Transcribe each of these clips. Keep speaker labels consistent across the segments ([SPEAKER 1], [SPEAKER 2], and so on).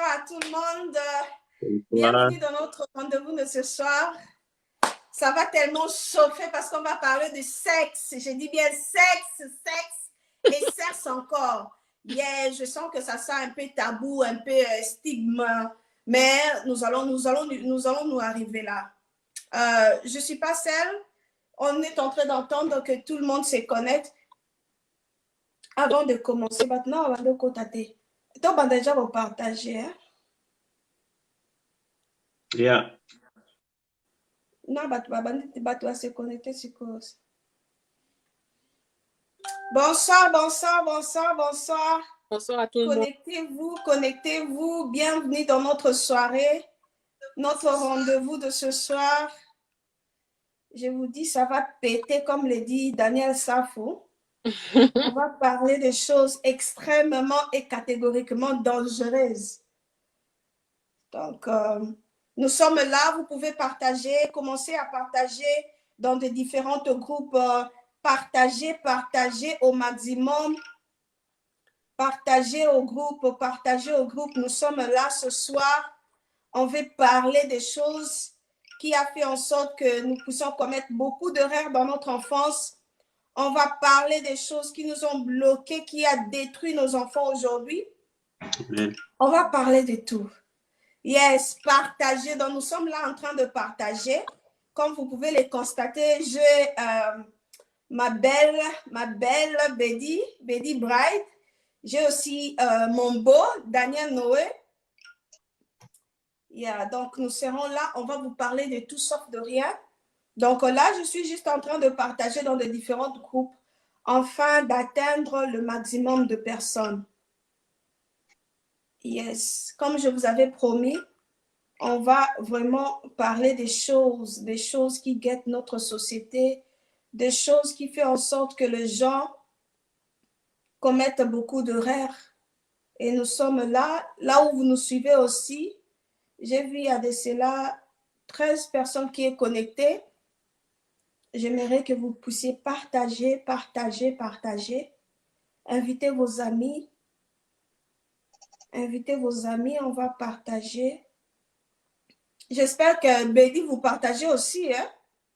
[SPEAKER 1] à tout le monde.
[SPEAKER 2] Voilà.
[SPEAKER 1] Bienvenue dans notre rendez-vous de ce soir. Ça va tellement chauffer parce qu'on va parler de sexe. Je dis bien sexe et sexe encore. Yeah, je sens que ça sent un peu tabou, un peu stigma, mais nous allons nous arriver là. Je ne suis pas seule. On est en train d'entendre que tout le monde se connecte. Avant de commencer, maintenant, on va de côté. Donc, on va déjà vous partager. Hein?
[SPEAKER 2] Yeah.
[SPEAKER 1] Non, tu vas se connecter sur cause. Bonsoir.
[SPEAKER 3] Bonsoir à tout le monde.
[SPEAKER 1] Connectez-vous. Bienvenue dans notre soirée, notre rendez-vous de ce soir. Je vous dis, ça va péter, comme le dit Daniel Safo. On va parler de choses extrêmement et catégoriquement dangereuses. Donc, nous sommes là, vous pouvez partager, commencer à partager dans de différents groupes. Partagez au maximum. Partagez au groupe. Nous sommes là ce soir. On veut parler des choses qui a fait en sorte que nous puissions commettre beaucoup d'erreurs dans notre enfance. On va parler des choses qui nous ont bloqués, qui a détruit nos enfants aujourd'hui. On va parler de tout. Yes, partager. Donc, nous sommes là en train de partager. Comme vous pouvez le constater, j'ai ma belle Betty Bright. J'ai aussi mon beau, Daniel Noé. Yeah, donc, nous serons là. On va vous parler de tout sauf de rien. Donc, là, je suis juste en train de partager dans de différents groupes afin d'atteindre le maximum de personnes. Yes, comme je vous avais promis, on va vraiment parler des choses qui guettent notre société, des choses qui font en sorte que les gens commettent beaucoup d'erreurs. Et nous sommes là où vous nous suivez aussi. J'ai vu il y a de cela 13 personnes qui sont connectées. J'aimerais que vous puissiez partager. Invitez vos amis. On va partager. J'espère que Betty, vous partagez aussi. Hein?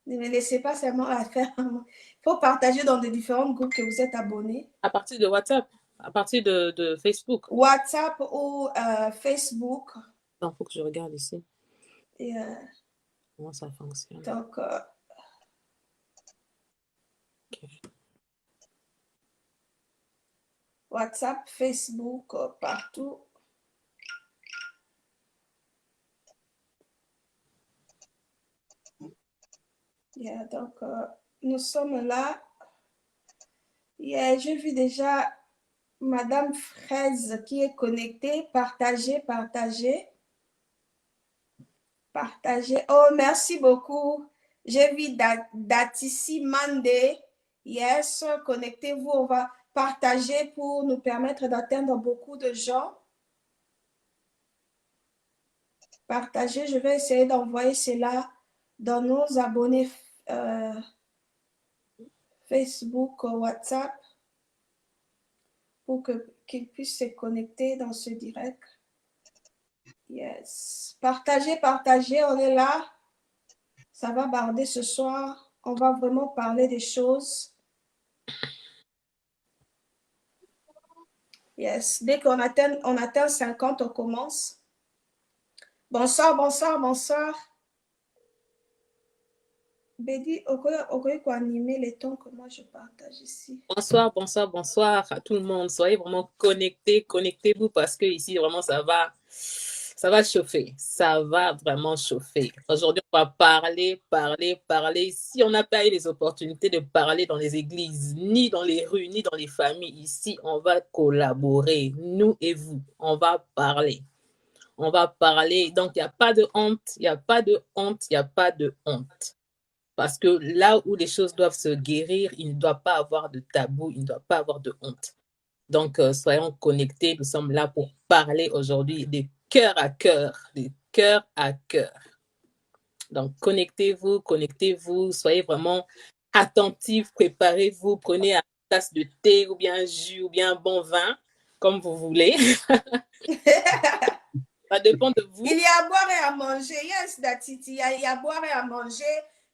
[SPEAKER 1] Ne me laissez pas seulement la faire. Il faut partager dans de différents groupes que vous êtes abonnés.
[SPEAKER 3] À partir de WhatsApp, à partir de Facebook.
[SPEAKER 1] WhatsApp ou Facebook.
[SPEAKER 3] Il faut que je regarde ici.
[SPEAKER 1] Et,
[SPEAKER 3] comment ça fonctionne.
[SPEAKER 1] Donc,
[SPEAKER 3] okay.
[SPEAKER 1] WhatsApp, Facebook, partout. Yeah, donc, nous sommes là. Yeah, j'ai vu déjà Madame Fraise qui est connectée. Partagez. Oh, merci beaucoup. J'ai vu Datissi Mande. Yes, connectez-vous. On va partager pour nous permettre d'atteindre beaucoup de gens. Partagez. Je vais essayer d'envoyer cela dans nos abonnés Facebook, WhatsApp, pour qu'ils puissent se connecter dans ce direct. Yes. Partagez, on est là. Ça va barder ce soir. On va vraiment parler des choses. Yes. Dès qu'on atteint 50, on commence. Bonsoir. Bédi, on peut animer les tons que moi je partage ici.
[SPEAKER 3] Bonsoir à tout le monde. Soyez vraiment connectez-vous parce que ici vraiment ça va chauffer. Ça va vraiment chauffer. Aujourd'hui, on va parler. Si on n'a pas eu les opportunités de parler dans les églises, ni dans les rues, ni dans les familles, ici, on va collaborer, nous et vous. On va parler. Donc, il n'y a pas de honte. Parce que là où les choses doivent se guérir, il ne doit pas avoir de tabou, il ne doit pas avoir de honte. Donc, soyons connectés. Nous sommes là pour parler aujourd'hui de cœur à cœur. Donc, connectez-vous, soyez vraiment attentifs, préparez-vous, prenez une tasse de thé ou bien un jus ou bien un bon vin, comme vous voulez. dépend de vous.
[SPEAKER 1] Il y a à boire et à manger. Yes, Datiti, il y a à boire et à manger.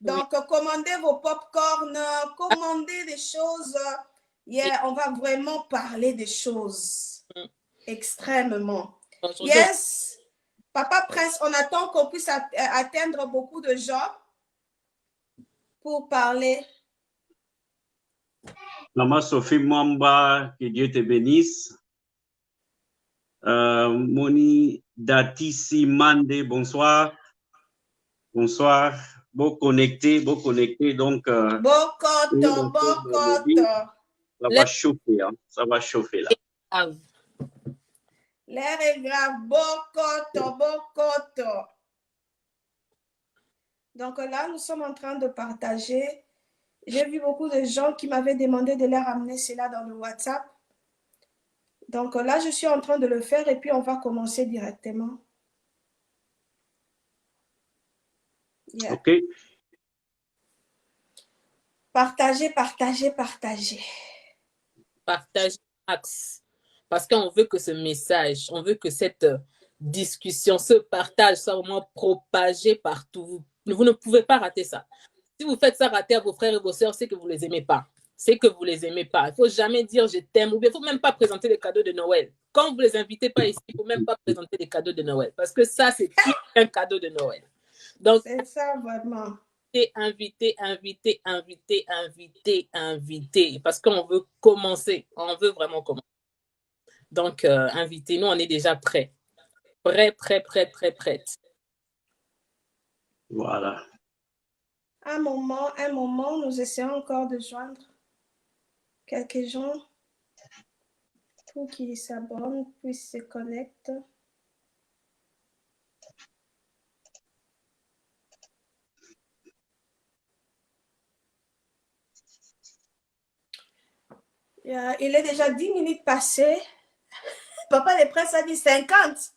[SPEAKER 1] Donc, commandez vos pop-corn, commandez des choses. Yeah, on va vraiment parler des choses extrêmement. Yes, Papa Prince, on attend qu'on puisse atteindre beaucoup de gens pour parler.
[SPEAKER 2] Maman Sophie Mwamba, que Dieu te bénisse. Moni Datisi Mande, bonsoir. Bonsoir. Beau connecté. Donc,
[SPEAKER 1] Bokoto.
[SPEAKER 2] Ça va chauffer, hein. Ça va chauffer là.
[SPEAKER 1] L'air est grave. Bokoto. Donc là, nous sommes en train de partager. J'ai vu beaucoup de gens qui m'avaient demandé de leur amener cela dans le WhatsApp. Donc là, je suis en train de le faire et puis on va commencer directement. Yeah.
[SPEAKER 2] OK.
[SPEAKER 1] Partagez.
[SPEAKER 3] Partagez, Max. Parce qu'on veut que ce message, on veut que cette discussion, ce partage soit vraiment propagé partout. Vous ne pouvez pas rater ça. Si vous faites ça rater à vos frères et vos sœurs, c'est que vous ne les aimez pas. C'est que vous ne les aimez pas. Il ne faut jamais dire je t'aime ou bien il ne faut même pas présenter les cadeaux de Noël. Quand vous ne les invitez pas ici, il ne faut même pas présenter les cadeaux de Noël. Parce que ça, c'est un cadeau de Noël. Donc,
[SPEAKER 1] c'est ça vraiment.
[SPEAKER 3] Inviter. Parce qu'on veut commencer. On veut vraiment commencer. Donc, invitez. Nous, on est déjà prêts. Prêts.
[SPEAKER 2] Voilà.
[SPEAKER 1] Un moment, nous essayons encore de joindre quelques gens pour qu'ils s'abonnent, puissent se connecter. Il est déjà 10 minutes passées. Papa les Princes a dit 50.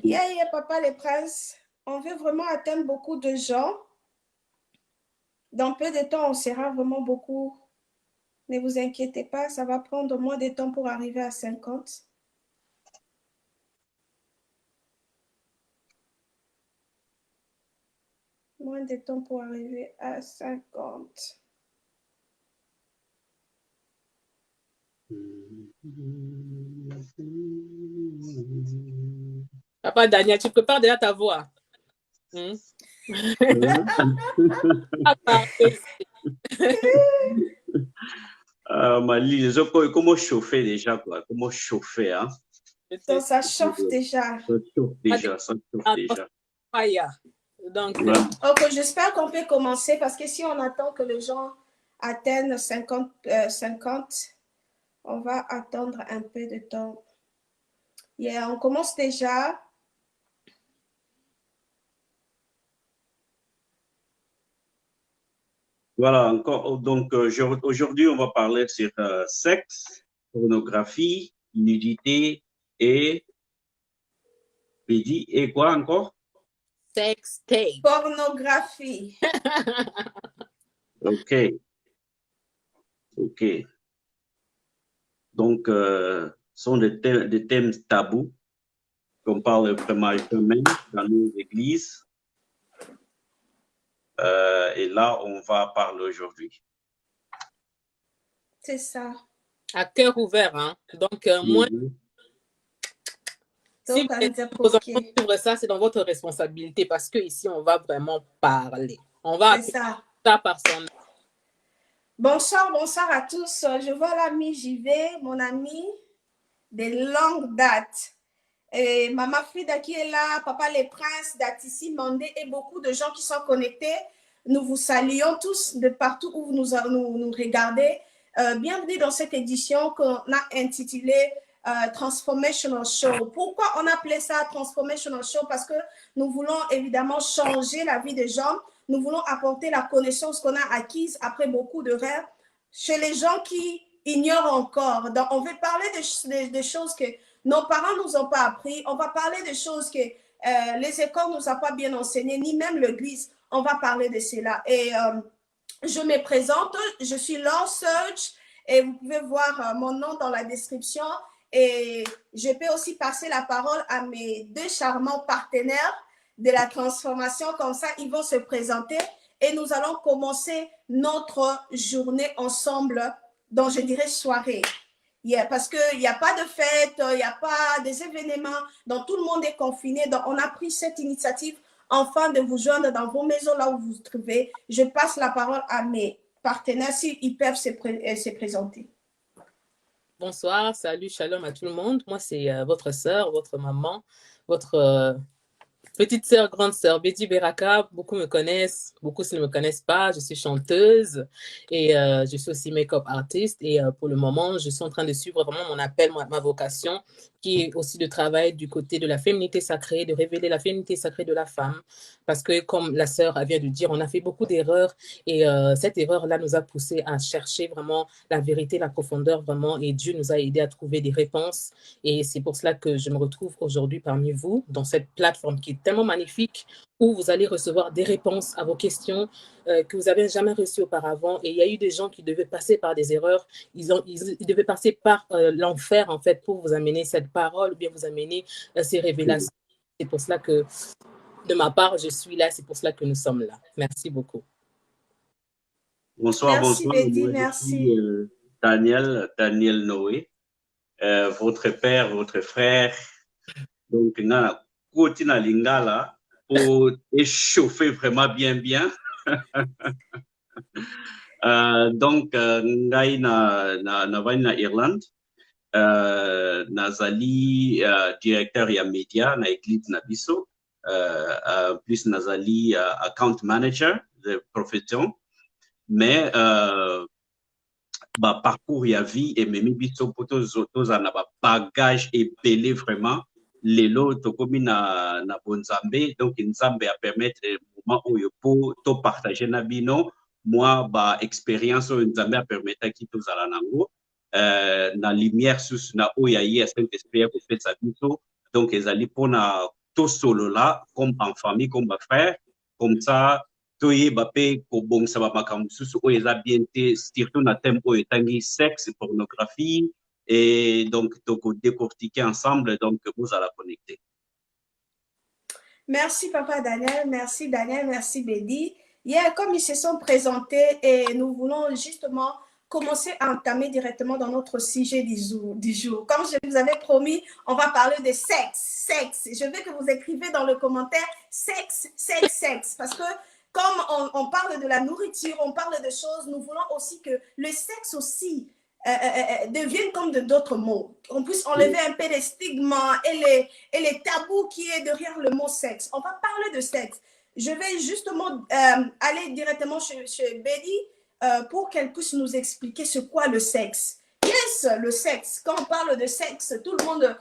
[SPEAKER 1] Yeah, Papa les Princes. On veut vraiment atteindre beaucoup de gens. Dans peu de temps, on sera vraiment beaucoup. Ne vous inquiétez pas, ça va prendre moins de temps pour arriver à 50. Moins de temps pour arriver à 50.
[SPEAKER 3] Papa Daniel, tu prépares déjà ta voix.
[SPEAKER 2] Mali, comment chauffer déjà, quoi? Comment chauffer, hein?
[SPEAKER 1] Donc, ça chauffe déjà.
[SPEAKER 2] Ça chauffe déjà.
[SPEAKER 3] Donc,
[SPEAKER 1] ok, j'espère qu'on peut commencer parce que si on attend que les gens atteignent 50, on va attendre un peu de temps. Yeah, on commence déjà.
[SPEAKER 2] Voilà, encore. Donc, aujourd'hui, on va parler sur sexe, pornographie, nudité et pédi. Et quoi encore?
[SPEAKER 3] Sex tape.
[SPEAKER 1] Pornographie.
[SPEAKER 2] OK. Donc, sont des thèmes tabous qu'on parle vraiment même dans nos églises. Et là, on va parler aujourd'hui.
[SPEAKER 1] C'est ça.
[SPEAKER 3] À cœur ouvert, hein. Donc, moi, si vous suivre ça, c'est dans votre responsabilité parce que ici, on va vraiment parler. On va
[SPEAKER 1] c'est ça
[SPEAKER 3] par son nom.
[SPEAKER 1] Bonsoir à tous. Je vois l'ami JV, mon ami de longue date. Et Maman Frida qui est là, Papa les Princes, Datissi, Mandé et beaucoup de gens qui sont connectés. Nous vous saluons tous de partout où vous nous regardez. Bienvenue dans cette édition qu'on a intitulée Transformational Show. Pourquoi on a appelé ça Transformational Show? Parce que nous voulons évidemment changer la vie des gens. Nous voulons apporter la connaissance qu'on a acquise après beaucoup de rêves chez les gens qui ignorent encore. Donc, on veut parler de choses que nos parents ne nous ont pas appris. On va parler de choses que les écoles ne nous ont pas bien enseignées, ni même l'église. On va parler de cela. Et je me présente, je suis Laure Search et vous pouvez voir mon nom dans la description. Et je peux aussi passer la parole à mes deux charmants partenaires de la transformation. Comme ça, ils vont se présenter et nous allons commencer notre journée ensemble, dont je dirais soirée. Parce qu'il n'y a pas de fête, il n'y a pas des événements, donc tout le monde est confiné. Donc, on a pris cette initiative enfin de vous joindre dans vos maisons, là où vous vous trouvez. Je passe la parole à mes partenaires s'ils peuvent se présenter.
[SPEAKER 3] Bonsoir, salut, shalom à tout le monde. Moi, c'est votre sœur, votre maman, votre petite sœur, grande sœur, Betty Beraka. Beaucoup me connaissent, beaucoup ne me connaissent pas. Je suis chanteuse et je suis aussi make-up artiste. Et pour le moment, je suis en train de suivre vraiment mon appel, ma vocation, qui est aussi de travailler du côté de la féminité sacrée, de révéler la féminité sacrée de la femme. Parce que, comme la sœur vient de dire, on a fait beaucoup d'erreurs et cette erreur-là nous a poussé à chercher vraiment la vérité, la profondeur vraiment. Et Dieu nous a aidés à trouver des réponses. Et c'est pour cela que je me retrouve aujourd'hui parmi vous dans cette plateforme qui est tellement magnifique où vous allez recevoir des réponses à vos questions que vous n'avez jamais reçues auparavant. Et il y a eu des gens qui devaient passer par des erreurs. Ils devaient passer par l'enfer, en fait, pour vous amener cette parole ou bien vous amener ces révélations. C'est pour cela que, de ma part, je suis là. C'est pour cela que nous sommes là. Merci beaucoup.
[SPEAKER 2] Bonsoir,
[SPEAKER 1] merci,
[SPEAKER 2] bonsoir.
[SPEAKER 1] Betty,
[SPEAKER 2] Moi,
[SPEAKER 1] merci.
[SPEAKER 2] Daniel Noé, votre père, votre frère. Donc, na kotina lingala pour échauffer vraiment bien. Donc, ngai na Irlande, nazali directeur ya media na église na biso, plus nazali account manager de profession, mais parcours ya vie et memi biso po toza na bagage ebele vraiment. Lelo tokomi na bonzambe, donc nzambe a permettre moment oyo po to partager na bino moi expérience oyo nzambe a permettre ki tozala nango na lumière sous na oya ye Saint-Esprit ya kopesa biso, donc ezali pona to solo là comme en famille, comme frère, comme ça toyeba pe kobongisa makambo susu oyo eza bien te, surtout na thème oyo etangi sexe, pornographie. Et donc décortiquer ensemble, donc vous allez connecter.
[SPEAKER 1] Merci Papa Daniel, merci Betty. Hier, comme ils se sont présentés et nous voulons justement commencer à entamer directement dans notre sujet du jour. Comme je vous avais promis, on va parler de sexe. Je veux que vous écrivez dans le commentaire sexe. Parce que comme on parle de la nourriture, on parle de choses, nous voulons aussi que le sexe aussi deviennent comme d'autres mots. On puisse enlever un peu les stigmas et les tabous qui est derrière le mot sexe. On va parler de sexe. Je vais justement aller directement chez Betty pour qu'elle puisse nous expliquer ce qu'est le sexe. Yes, le sexe. Quand on parle de sexe, tout le monde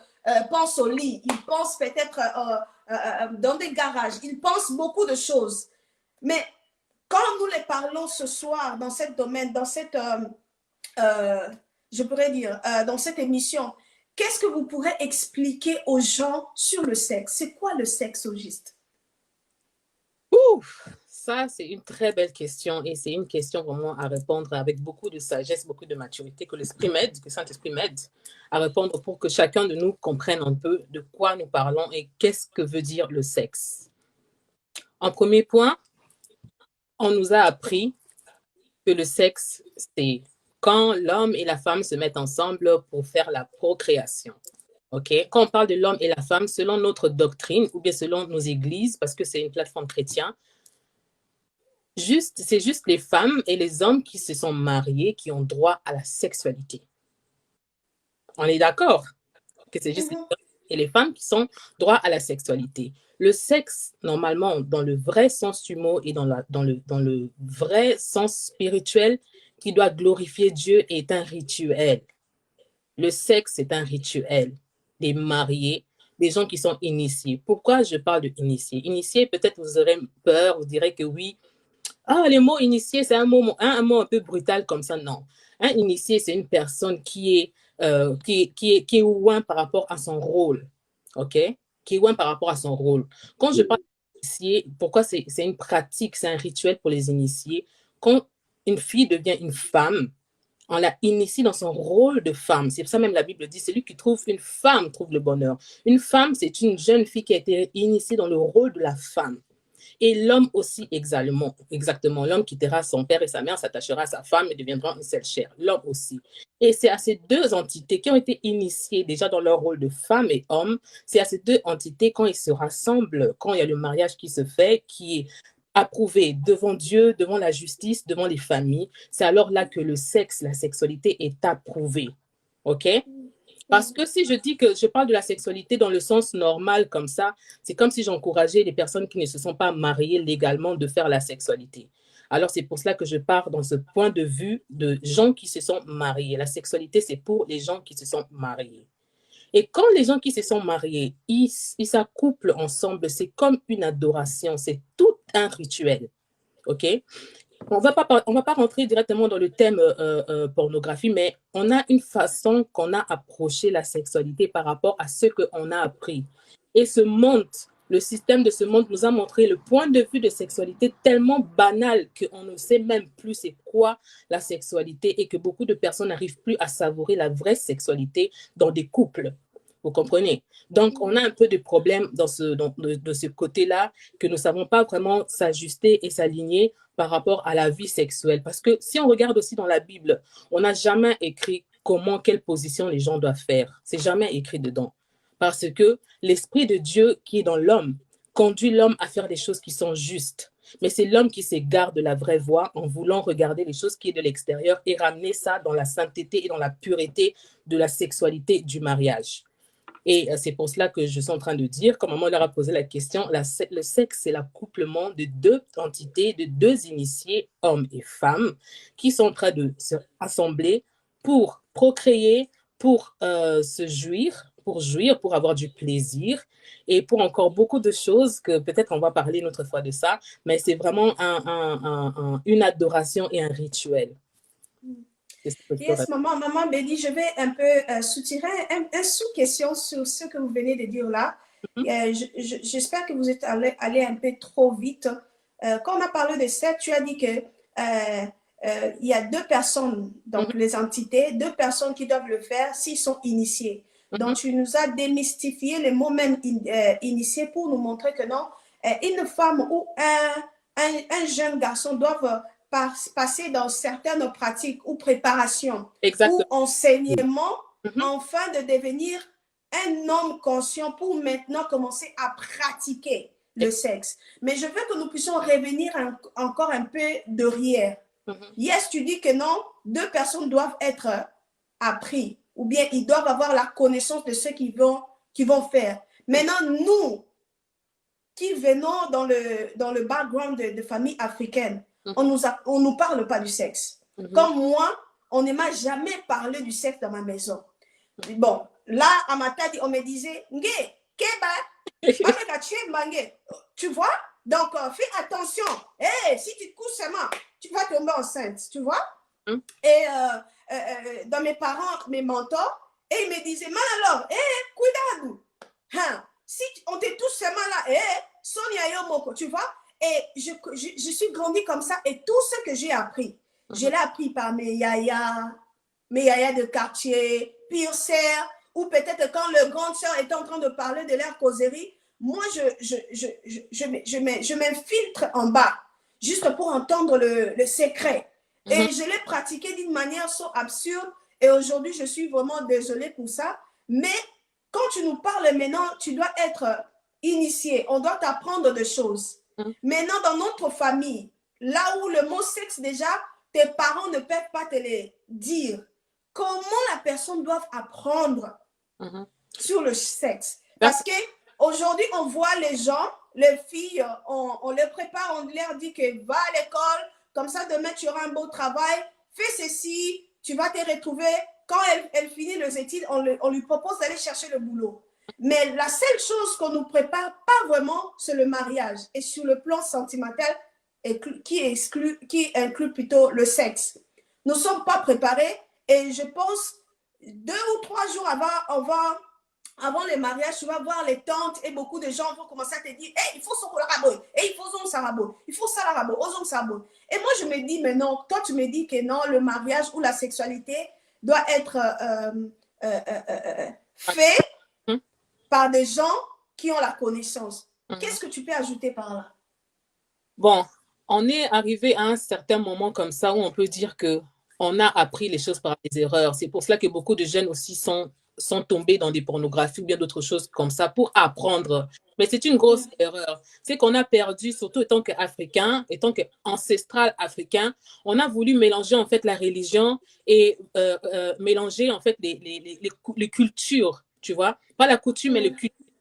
[SPEAKER 1] pense au lit. Il pense peut-être dans des garages. Il pense beaucoup de choses. Mais quand nous les parlons ce soir dans ce domaine, dans cette... je pourrais dire, dans cette émission, qu'est-ce que vous pourrez expliquer aux gens sur le sexe? C'est quoi le sexe au juste?
[SPEAKER 3] Ouf, ça, c'est une très belle question et c'est une question vraiment à répondre avec beaucoup de sagesse, beaucoup de maturité, que l'Esprit m'aide, que Saint-Esprit m'aide à répondre pour que chacun de nous comprenne un peu de quoi nous parlons et qu'est-ce que veut dire le sexe. En premier point, on nous a appris que le sexe, c'est quand l'homme et la femme se mettent ensemble pour faire la procréation. Okay? Quand on parle de l'homme et la femme, selon notre doctrine ou bien selon nos églises, parce que c'est une plateforme chrétienne, c'est juste les femmes et les hommes qui se sont mariés qui ont droit à la sexualité. On est d'accord que c'est juste les hommes et les femmes qui sont droit à la sexualité. Le sexe, normalement, dans le vrai sens du mot et dans le vrai sens spirituel qui doit glorifier Dieu, est un rituel. Le sexe est un rituel. Des mariés, des gens qui sont initiés. Pourquoi je parle de initiés? Initié, peut-être vous aurez peur, vous direz que oui. Ah, le mot initié, c'est un mot un peu brutal comme ça. Non. Un initié, c'est une personne qui est ouin par rapport à son rôle. OK? Qui est ouin par rapport à son rôle. Quand je parle d'initié, pourquoi c'est une pratique, c'est un rituel pour les initiés. Quand une fille devient une femme, On l'a initié dans son rôle de femme. C'est pour ça même la Bible dit, celui qui trouve une femme trouve le bonheur. Une femme, c'est une jeune fille qui a été initiée dans le rôle de la femme. Et l'homme aussi exactement. L'homme quittera son père et sa mère, s'attachera à sa femme et deviendra une seule chair. L'homme aussi. Et c'est à ces deux entités qui ont été initiées déjà dans leur rôle de femme et homme, c'est à ces deux entités quand ils se rassemblent, quand il y a le mariage qui se fait, qui est approuvé devant Dieu, devant la justice, devant les familles, c'est alors là que le sexe, la sexualité est approuvée. OK? Parce que si je dis que je parle de la sexualité dans le sens normal comme ça, c'est comme si j'encourageais les personnes qui ne se sont pas mariées légalement de faire la sexualité. Alors c'est pour cela que je pars dans ce point de vue de gens qui se sont mariés. La sexualité, c'est pour les gens qui se sont mariés. Et quand les gens qui se sont mariés, ils s'accouplent ensemble, c'est comme une adoration, c'est tout un rituel. OK? On va pas rentrer directement dans le thème pornographie, mais on a une façon qu'on a approché la sexualité par rapport à ce qu'on a appris. Et ce monde, le système de ce monde nous a montré le point de vue de sexualité tellement banal qu'on ne sait même plus c'est quoi la sexualité et que beaucoup de personnes n'arrivent plus à savourer la vraie sexualité dans des couples. Vous comprenez? Donc, on a un peu de problème de ce côté-là que nous ne savons pas vraiment s'ajuster et s'aligner par rapport à la vie sexuelle. Parce que si on regarde aussi dans la Bible, on n'a jamais écrit comment, quelle position les gens doivent faire. C'est jamais écrit dedans. Parce que l'Esprit de Dieu qui est dans l'homme conduit l'homme à faire des choses qui sont justes. Mais c'est l'homme qui s'égare de la vraie voie en voulant regarder les choses qui sont de l'extérieur et ramener ça dans la sainteté et dans la pureté de la sexualité du mariage. Et c'est pour cela que je suis en train de dire, comme maman leur a posé la question, le sexe, c'est l'accouplement de deux entités, de deux initiés, hommes et femmes, qui sont en train de se rassembler pour procréer, pour se jouir, pour avoir du plaisir et pour encore beaucoup de choses que peut-être on va parler une autre fois de ça, mais c'est vraiment une adoration et un rituel.
[SPEAKER 1] Yes, maman Béli, je vais un peu soutirer un sous-question sur ce que vous venez de dire là. J'espère que vous êtes allé un peu trop vite. Quand on a parlé de ça, tu as dit que il y a deux personnes, donc les entités, deux personnes qui doivent le faire s'ils sont initiés. Donc, tu nous as démystifié le mot même initié pour nous montrer que non, une femme ou un jeune garçon doivent passer dans certaines pratiques ou préparations ou enseignements afin de devenir un homme conscient pour maintenant commencer à pratiquer le sexe. Mais je veux que nous puissions revenir encore un peu derrière. Yes, tu dis que non, deux personnes doivent être appris ou bien ils doivent avoir la connaissance de ce qu'ils vont faire. Maintenant, nous qui venons dans le background de famille africaine, on nous parle pas du sexe. Comme moi, on ne m'a jamais parlé du sexe dans ma maison. Bon, là, à ma tête, on me disait, tu vois? Donc, fais attention. Hey, si tu te couches seulement, tu vas tomber enceinte, tu vois? Et dans mes parents, mes mentors, et ils me disaient, man alors, cuidado. Si on te touche seulement là, Sonia Yomoko, tu vois? Et je suis grandie comme ça et tout ce que j'ai appris, je l'ai appris par mes yayas de quartier, pire sœur, ou peut-être quand le grand sœur était en train de parler de leur causerie, moi je m'infiltre en bas juste pour entendre le secret. Et je l'ai pratiqué d'une manière so absurde et aujourd'hui je suis vraiment désolée pour ça. Mais quand tu nous parles maintenant, tu dois être initié, on doit t'apprendre des choses. Maintenant, dans notre famille, là où le mot sexe déjà, tes parents ne peuvent pas te le dire. Comment la personne doit apprendre sur le sexe? Parce qu'aujourd'hui, on voit les gens, les filles, on les prépare, on leur dit que va à l'école, comme ça demain tu auras un beau travail, fais ceci, tu vas te retrouver. Quand elle finit les études, on lui propose d'aller chercher le boulot. Mais la seule chose qu'on nous prépare pas vraiment, c'est le mariage. Et sur le plan sentimental, qui inclut plutôt le sexe. Nous ne sommes pas préparés et je pense 2 ou 3 jours avant avant le mariage, tu vas voir les tantes et beaucoup de gens vont commencer à te dire hey, il faut son rabo, hey, il faut son sarabo, il faut ça la rabo, son sarabo. Et moi, je me dis, mais non, toi, tu me dis que non, le mariage ou la sexualité doit être fait par des gens qui ont la connaissance. Qu'est-ce que tu peux ajouter par là?
[SPEAKER 3] Bon, on est arrivé à un certain moment comme ça où on peut dire que on a appris les choses par des erreurs. C'est pour cela que beaucoup de jeunes aussi sont tombés dans des pornographies ou bien d'autres choses comme ça pour apprendre. Mais c'est une grosse erreur. C'est qu'on a perdu, surtout étant qu'Africain, étant qu'ancestral africain, on a voulu mélanger en fait la religion et mélanger en fait les cultures, tu vois. Pas la coutume, mais les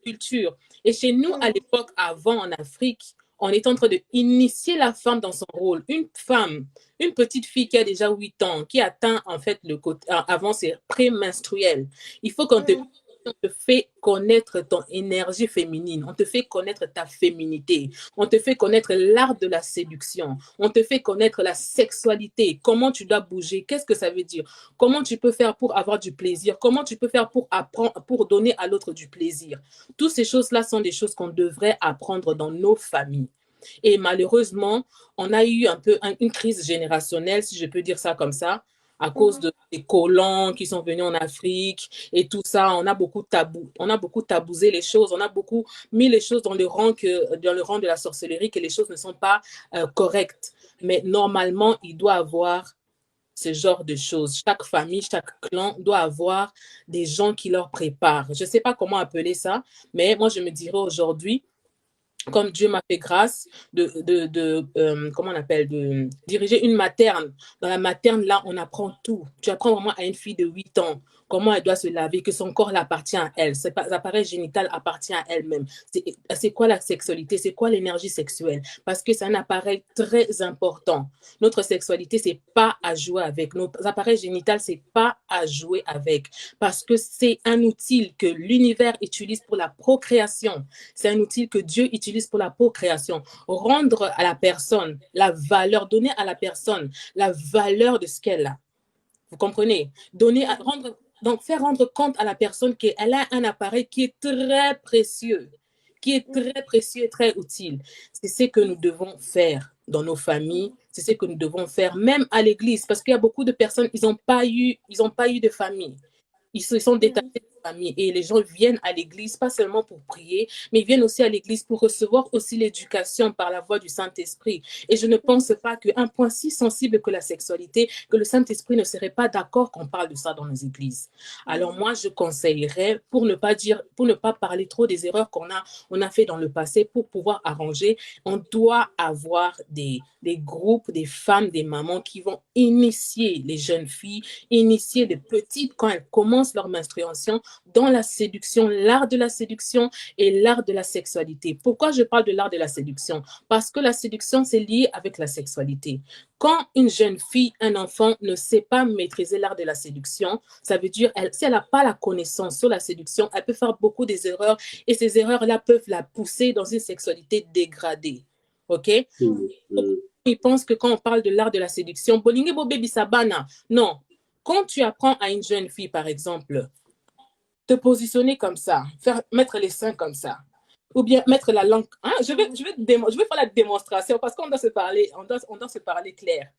[SPEAKER 3] cultures. Et chez nous, à l'époque, avant en Afrique, on est en train d'initier la femme dans son rôle. Une femme, une petite fille qui a déjà 8 ans, qui atteint en fait le côté, avant c'est prémenstruel. Il faut qu'on te fait connaître ton énergie féminine, on te fait connaître ta féminité, on te fait connaître l'art de la séduction, on te fait connaître la sexualité, comment tu dois bouger, qu'est-ce que ça veut dire, comment tu peux faire pour avoir du plaisir, comment tu peux faire pour apprendre, pour donner à l'autre du plaisir. Toutes ces choses-là sont des choses qu'on devrait apprendre dans nos familles. Et malheureusement, on a eu un peu une crise générationnelle, si je peux dire ça comme ça, à cause des colons qui sont venus en Afrique et tout ça. On a beaucoup tabousé les choses, on a beaucoup mis les choses dans le rang de la sorcellerie, que les choses ne sont pas correctes. Mais normalement, il doit avoir ce genre de choses. Chaque famille, chaque clan doit avoir des gens qui leur préparent. Je ne sais pas comment appeler ça, mais moi, je me dirais aujourd'hui, comme Dieu m'a fait grâce comment on appelle, de diriger une materne. Dans la materne, là, on apprend tout. Tu apprends vraiment à une fille de 8 ans comment elle doit se laver, que son corps appartient à elle. L'appareil génital appartient à elle-même. C'est quoi la sexualité? C'est quoi l'énergie sexuelle? Parce que c'est un appareil très important. Notre sexualité, c'est pas à jouer avec. Nos appareils génitaux, c'est pas à jouer avec. Parce que c'est un outil que l'univers utilise pour la procréation. C'est un outil que Dieu utilise pour la procréation. Rendre à la personne la valeur, donner à la personne la valeur de ce qu'elle a. Vous comprenez? Donc, faire rendre compte à la personne qu'elle a un appareil qui est très précieux, et très utile. C'est ce que nous devons faire dans nos familles, c'est ce que nous devons faire même à l'église, parce qu'il y a beaucoup de personnes, ils n'ont pas eu de famille. Ils se sont détachés de famille et les gens viennent à l'église, pas seulement pour prier, mais ils viennent aussi à l'église pour recevoir aussi l'éducation par la voie du Saint-Esprit. Et je ne pense pas qu'un point si sensible que la sexualité, que le Saint-Esprit ne serait pas d'accord qu'on parle de ça dans nos églises. Alors moi, je conseillerais, pour ne pas parler trop des erreurs qu'on a fait dans le passé, pour pouvoir arranger, on doit avoir des groupes, des femmes, des mamans qui vont initier les jeunes filles, initier les petites quand elles commencent leur menstruation dans la séduction, l'art de la séduction et l'art de la sexualité. Pourquoi je parle de l'art de la séduction? Parce que la séduction, c'est lié avec la sexualité. Quand une jeune fille, un enfant ne sait pas maîtriser l'art de la séduction, ça veut dire, si elle n'a pas la connaissance sur la séduction, elle peut faire beaucoup des erreurs et ces erreurs-là peuvent la pousser dans une sexualité dégradée. OK? Ils pensent que quand on parle de l'art de la séduction, non. Quand tu apprends à une jeune fille, par exemple, te positionner comme ça, mettre les seins comme ça, ou bien mettre la langue. Hein, je vais faire la démonstration parce qu'on doit se parler, on doit se parler clair.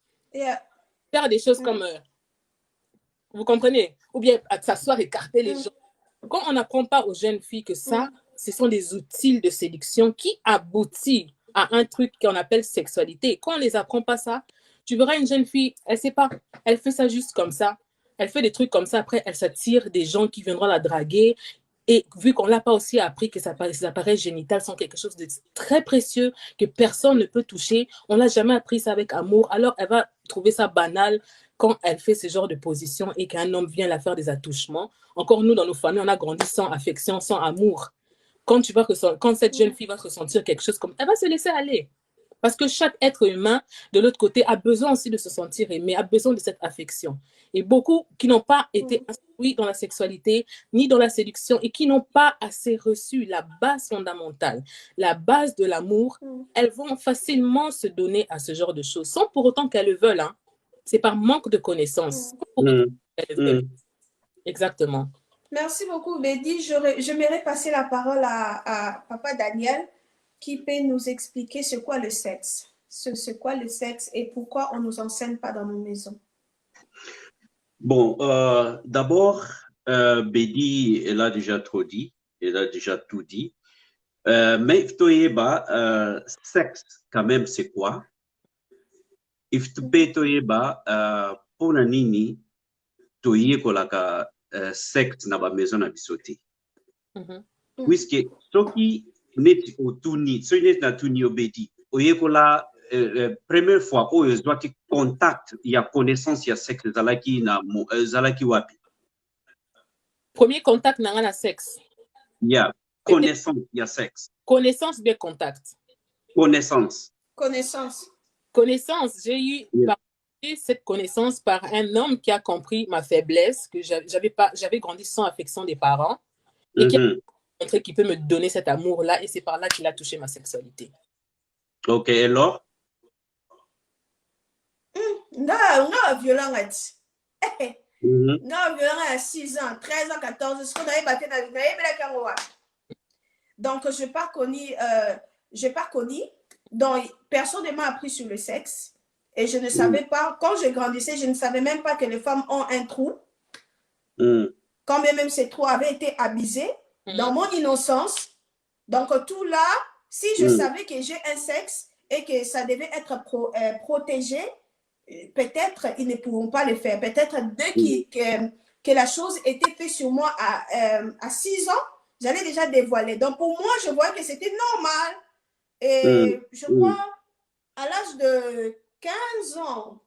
[SPEAKER 3] Faire des choses comme, vous comprenez? Ou bien s'asseoir, écarter les gens. Quand on n'apprend pas aux jeunes filles que ça, ce sont des outils de séduction qui aboutissent à un truc qu'on appelle sexualité. Quand on ne les apprend pas ça, tu verras une jeune fille, elle ne sait pas, elle fait ça juste comme ça. Elle fait des trucs comme ça, après elle s'attire des gens qui viendront la draguer. Et vu qu'on ne l'a pas aussi appris que ces appareils génitaux sont quelque chose de très précieux, que personne ne peut toucher, on ne l'a jamais appris ça avec amour, alors elle va trouver ça banal quand elle fait ce genre de position et qu'un homme vient la faire des attouchements. Encore nous, dans nos familles, on a grandi sans affection, sans amour. Quand cette jeune fille va ressentir quelque chose comme, elle va se laisser aller. Parce que chaque être humain, de l'autre côté, a besoin aussi de se sentir aimé, a besoin de cette affection. Et beaucoup qui n'ont pas été instruits dans la sexualité, ni dans la séduction, et qui n'ont pas assez reçu la base fondamentale, la base de l'amour, elles vont facilement se donner à ce genre de choses, sans pour autant qu'elles le veulent. C'est par manque de connaissances. Exactement.
[SPEAKER 1] Merci beaucoup, Bédi. J'aimerais passer la parole à Papa Daniel qui peut nous expliquer ce qu'est le sexe. C'est quoi le sexe et pourquoi on ne nous enseigne pas dans nos maisons.
[SPEAKER 2] Bon, d'abord, Bédi, elle a déjà trop dit, elle a déjà tout dit. Mais Iftoyeba, sexe, quand même, c'est quoi? Iftoyeba, pour la nini, Toyekolaka, sexe na ba maison na bisoté. Puisque, ce qui n'est au touni, ce qui n'est na touni obédi, Oyekola, première fois, où il doit contact, il y a connaissance, il y a sexe, zalaki na zalaki wapi.
[SPEAKER 3] Premier contact n'a rien à sexe.
[SPEAKER 2] Il y a connaissance, il y a sexe.
[SPEAKER 3] Connaissance de contact.
[SPEAKER 2] Connaissance.
[SPEAKER 1] Connaissance.
[SPEAKER 3] Connaissance, j'ai eu cette connaissance par un homme qui a compris ma faiblesse, que j'avais grandi sans affection des parents, et qui a montré qu'il peut me donner cet amour-là, et c'est par là qu'il a touché ma sexualité.
[SPEAKER 2] Ok, et alors?
[SPEAKER 1] Non, violent. Non, violent à 6 ans, 13 ans, 14 ans, ce qu'on avait battu dans le. Donc, je n'ai pas connu, donc personne ne m'a appris sur le sexe. Et je ne savais pas, quand je grandissais, je ne savais même pas que les femmes ont un trou. Quand même ces trous avaient été abusés dans mon innocence. Donc, tout là, si je savais que j'ai un sexe et que ça devait être protégé, peut-être ils ne pourront pas le faire. Peut-être dès que la chose était faite sur moi à 6 ans, j'allais déjà dévoiler. Donc, pour moi, je voyais que c'était normal. Et je crois, à l'âge de 15 ans,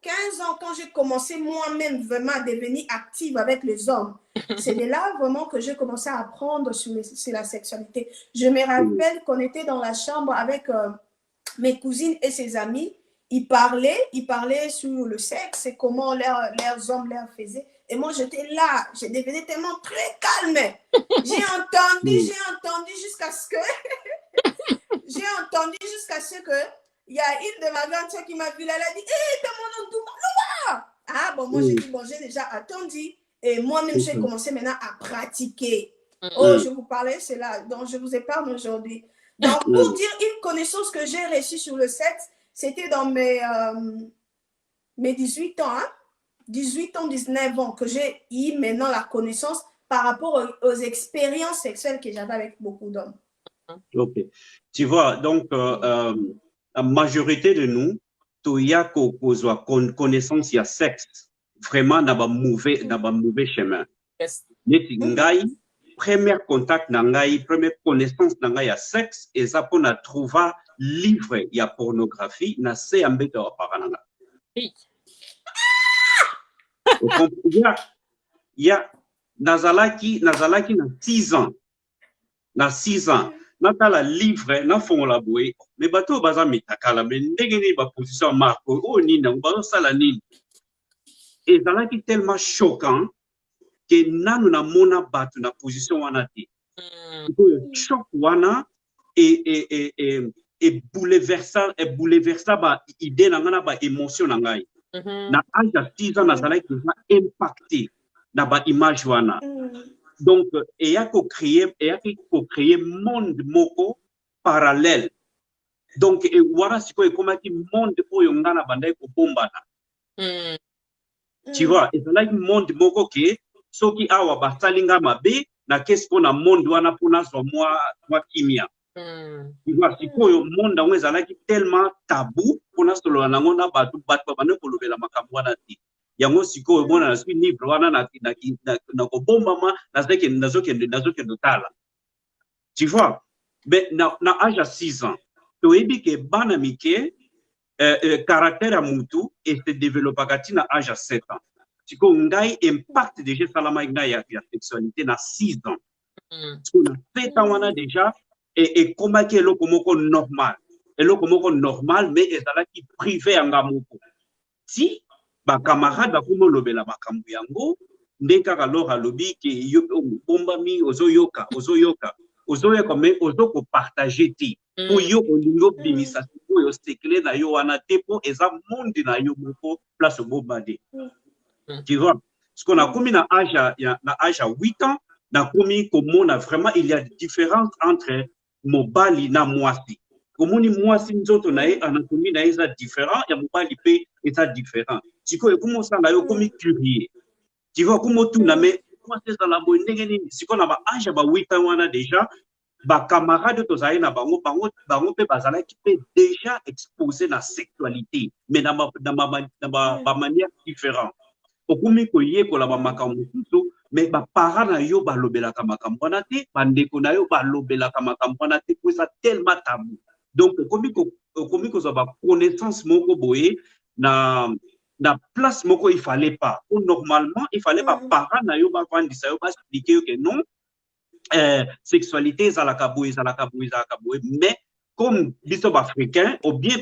[SPEAKER 1] quand j'ai commencé moi-même vraiment à devenir active avec les hommes, c'est de là vraiment que j'ai commencé à apprendre sur la sexualité. Je me rappelle qu'on était dans la chambre avec mes cousines et ses amis. Ils parlaient sur le sexe et comment leurs hommes leur faisaient. Et moi, j'étais là, je devenais tellement très calme. J'ai entendu jusqu'à ce que il y a une de ma grande soeur qui m'a vu là, elle a dit, hé, t'as mon nom, ah bon, moi j'ai dit, bon, j'ai déjà attendu. Et moi-même, j'ai commencé maintenant à pratiquer. Oh, je vous parlais, c'est là dont je vous épargne aujourd'hui. Donc, pour dire une connaissance que j'ai reçue sur le sexe, c'était dans mes 18 ans, 18 ans, 19 ans, que j'ai eu maintenant la connaissance par rapport aux expériences sexuelles que j'avais avec beaucoup d'hommes.
[SPEAKER 2] Ok. Tu vois, donc, la majorité de nous, il y a connaissance, il y a sexe, vraiment, dans un mauvais chemin. Premier contact, première connaissance, il y a sexe, et ça, pour trouver livre, il y a pornographie, il y a Nazalaki, na 6 ans. Na 6 ans. Natala livre, na fond la bouée, mais bateau baza mitakala, mais ndegeni ba position marco, oh nina, bazo sala nini. Et zalaki tellement choquant que nanu na mona batu na position wana te. Choc wana et bouleversa ba idée na ngana ba émotion na ngai. Na âge de 6 ans na zalaki va impacter na ba image wana. Donc, il y a qu'au créer monde moko parallèle. Donc, et voilà ce que comment qui monde où on a bandé ko bombana. Tu vois, et là il monde moko que ce qui a wa basalinga mabe na qu'est-ce qu'on a monde wana pona so moi kimia. Tu vois, c'est quoi le monde où ezala qui tellement tabou pona solo na ngona batu bane ko lobela makambo wana ti. Yango siko mona na sui livre wana na ko bombama nazoke tala. Tu vois, mais na âge à 6 ans, to ebi ke bana mike caractère à mutu et se développe à âge à 7 ans. Siko ngai impact déjà salama ya sexualité na 6 ans. Siko na 7 ans wana déjà et comment que lo komoko normal. Et lo komoko normal mais ezala ki privé anga moko. Si ba camarade ba kumo lobela makambu yango ndeka kalora lobi ke yo bombami ozoyoka mais ozoko partager ti pour yo olingo bimisa pour yo secret na yo wana tepo eza monde na yo moko place bombade. Tu vois, ce qu'on a commis na âge à 8 ans na komi komona vraiment il y a des différences entre mobali na mwasi. Komoni mwasi nzoto na ye anatomie na ye eza différent ya mobali pe eza différent. Sikoyo komosala yo komi curieux. Tu vois comment tout na mais moi c'est dans la bonne ndenge ni sikoyo na ba âge ba 8 ans wana déjà ba camarade tozali na bango pe bazalaki pe déjà exposé na sexualité mais na ba manière différente. Okumi koyekola ba makambo mosusu mais ba parents na yo balobelaka makambo wana te bandeko na yo balobelaka makambo wana te po eza tellement tabou. Donc okomi kozwa ba connaissance moko boye na place moko il fallait pas. Ou normalement il fallait pas parents na yo ba vandisa yo ba expliquer que non sexualité ezalaka boye mais comme biso ba africain ou bien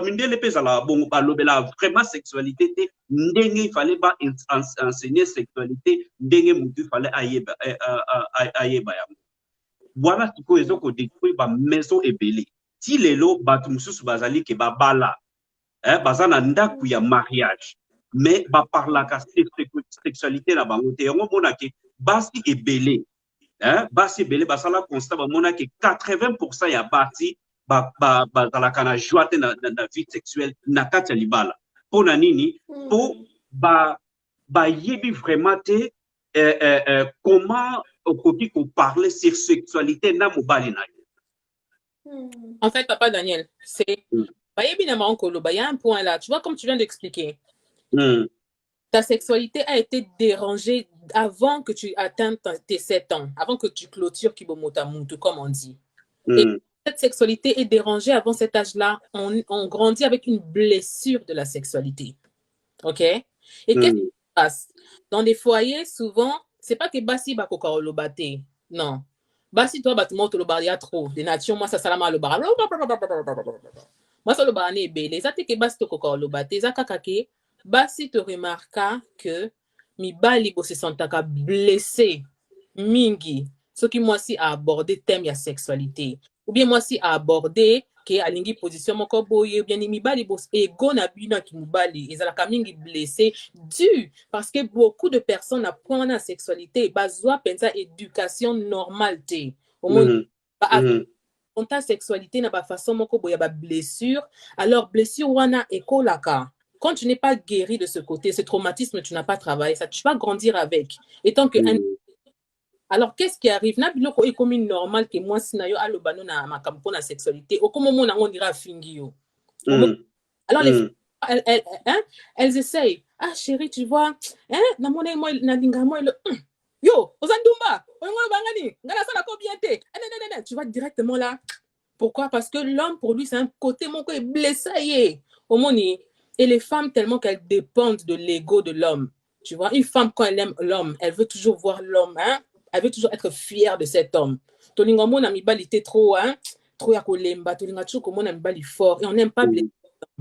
[SPEAKER 2] mindele pe ezala bongo balobela vraiment sexualité te ndenge il fallait pas enseigner sexualité ndenge mutu il fallait ayeba yango. Voilà sikoyo ezoko détruire ba maison ebele ti lelo bato mosusu bazali ke babala baza na ndako ya mariage mais baparlaka sexualité na bango te yango monake basi ebele basala constat bamona ke 80% ya basi bazalaka na joie te na vie sexuelle na kati ya libala mpona nini po bayebi vraiment te comment okoki koparler sur sexualité na mobali na yo.
[SPEAKER 3] En fait, Papa Daniel, c'est il y a un point là, tu vois, comme tu viens d'expliquer, ta sexualité a été dérangée avant que tu atteignes tes 7 ans, avant que tu clôtures Kibomotamuntu, comme on dit. Et cette sexualité est dérangée avant cet âge-là. On grandit avec une blessure de la sexualité. OK? Et qu'est-ce qui se passe? Dans des foyers, souvent, c'est pas que Bassi Bakokaro Lobate. Non. Bassi, toi, Batimo, tu le trop. Des nations, moi, ça salama le bar. Moi, ça le bar n'est belé. Ça, t'es que Bassi, tu Kokaro Lobate. Ça, kakake. Bassi, tu remarques que mi bali se sentaka blessé. Mingi. Ce qui, moi, si, a abordé thème de la sexualité. Ou bien, moi, si, a abordé que a lingi position moko boye, ou bien mi bali bos ego na bina ki mubali, ezalaka mingi blessé dû parce que beaucoup de personnes apprennent la sexualité, bazwa pensa éducation normale te. Au monde ta sexualité na ba façon moko boye ba blessure, alors blessure wana ekolaka. Quand tu n'es pas guéri de ce côté, ce traumatisme tu n'as pas travaillé, ça tu vas grandir avec. Et tant que alors, qu'est-ce qui arrive? Na biloko est comme normal que moi, si na yo alobano na makampo na sexualité, au comme on dira fingio. Alors, les elles essayent. Ah, chérie, tu vois, na mona moi na linga moi yo, ozandumba, bangani, ngala sala ko bien te. Tu vas directement là. Pourquoi? Parce que l'homme pour lui c'est un côté mon est blessé. Au moni et les femmes tellement qu'elles dépendent de l'ego de l'homme. Tu vois, une femme quand elle aime l'homme, elle veut toujours voir l'homme, elle veut toujours être fière de cet homme. Tolinga mon ami bali était trop ya kolemba, tolinga choko mon ami bali fort et on n'aime pas blesser.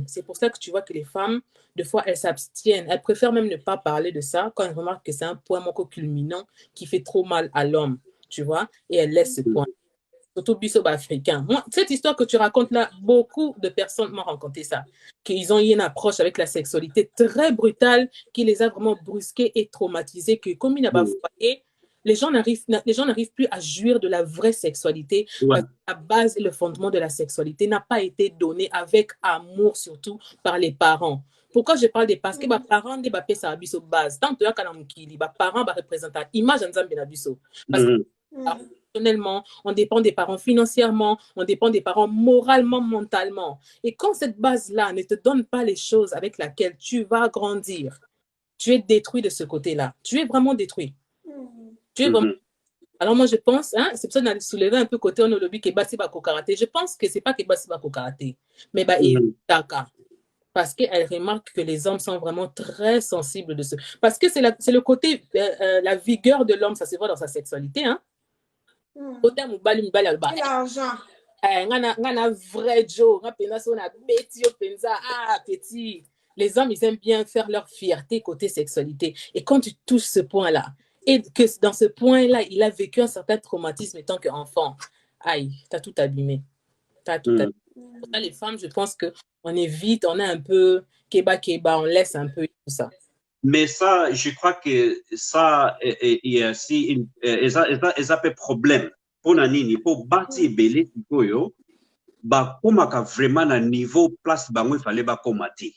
[SPEAKER 3] C'est pour ça que tu vois que les femmes, des fois, elles s'abstiennent. Elles préfèrent même ne pas parler de ça quand elles remarquent que c'est un point moko culminant qui fait trop mal à l'homme, tu vois, et elles laissent ce point. Surtout biso africain. Moi, cette histoire que tu racontes là, beaucoup de personnes m'ont raconté ça, qu'ils ont eu une approche avec la sexualité très brutale qui les a vraiment brusqués et traumatisés, que comme il n'a pas foyer, les gens n'arrivent plus à jouir de la vraie sexualité.
[SPEAKER 2] Ouais.
[SPEAKER 3] La base et le fondement de la sexualité n'a pas été donné avec amour, surtout par les parents. Pourquoi je parle des parce que les parents ne pas ça biso base. Tant que les parents représentent l'image de Nzambe na biso. Parce que personnellement, on dépend des parents financièrement, on dépend des parents moralement, mentalement. Et quand cette base-là ne te donne pas les choses avec lesquelles tu vas grandir, tu es détruit de ce côté-là. Tu es vraiment détruit. Tu es vraiment... Alors moi je pense, c'est pour ça qu'on a soulevé un peu côté on lobby que Bassi Bako Karaté. Je pense que c'est pas que Bassi Bako Karaté, mais Taka. Parce qu'elle remarque que les hommes sont vraiment très sensibles de ce... Parce que c'est le côté, la vigueur de l'homme, ça se voit dans sa sexualité.
[SPEAKER 1] L'argent.
[SPEAKER 3] Vrai Joe, petit. Les hommes, ils aiment bien faire leur fierté côté sexualité. Et quand tu touches ce point-là, et que dans ce point-là, il a vécu un certain traumatisme étant qu'enfant, aïe, t'as tout abîmé. T'as tout abîmé. Pour ça, les femmes, je pense qu'on évite, on a un peu keba, on laisse un peu tout ça.
[SPEAKER 2] Mais ça, je crois que ça, il y a aussi un problème. Pour Nanini, pour bâtir Belé, bah, comme vraiment à niveau place, bah, il fallait pas commenter.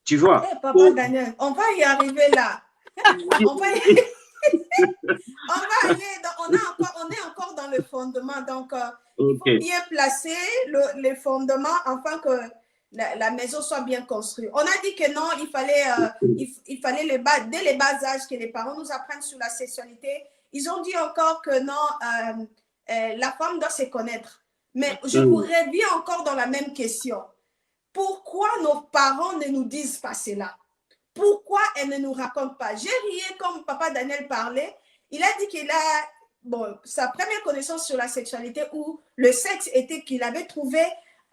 [SPEAKER 2] Tu vois?
[SPEAKER 1] Hey, Papa Daniel, on va y arriver là. on va y... on va aller, on est encore dans le fondement, donc il faut bien placer les fondements afin que la maison soit bien construite. On a dit que non, il fallait dès les bas âges que les parents nous apprennent sur la sexualité. Ils ont dit encore que non, la femme doit se connaître. Mais je vous reviens encore dans la même question. Pourquoi nos parents ne nous disent pas cela? Pourquoi elles ne nous racontent pas? J'ai rié comme Papa Daniel parlait. Il a dit qu'il a sa première connaissance sur la sexualité ou le sexe était qu'il avait trouvé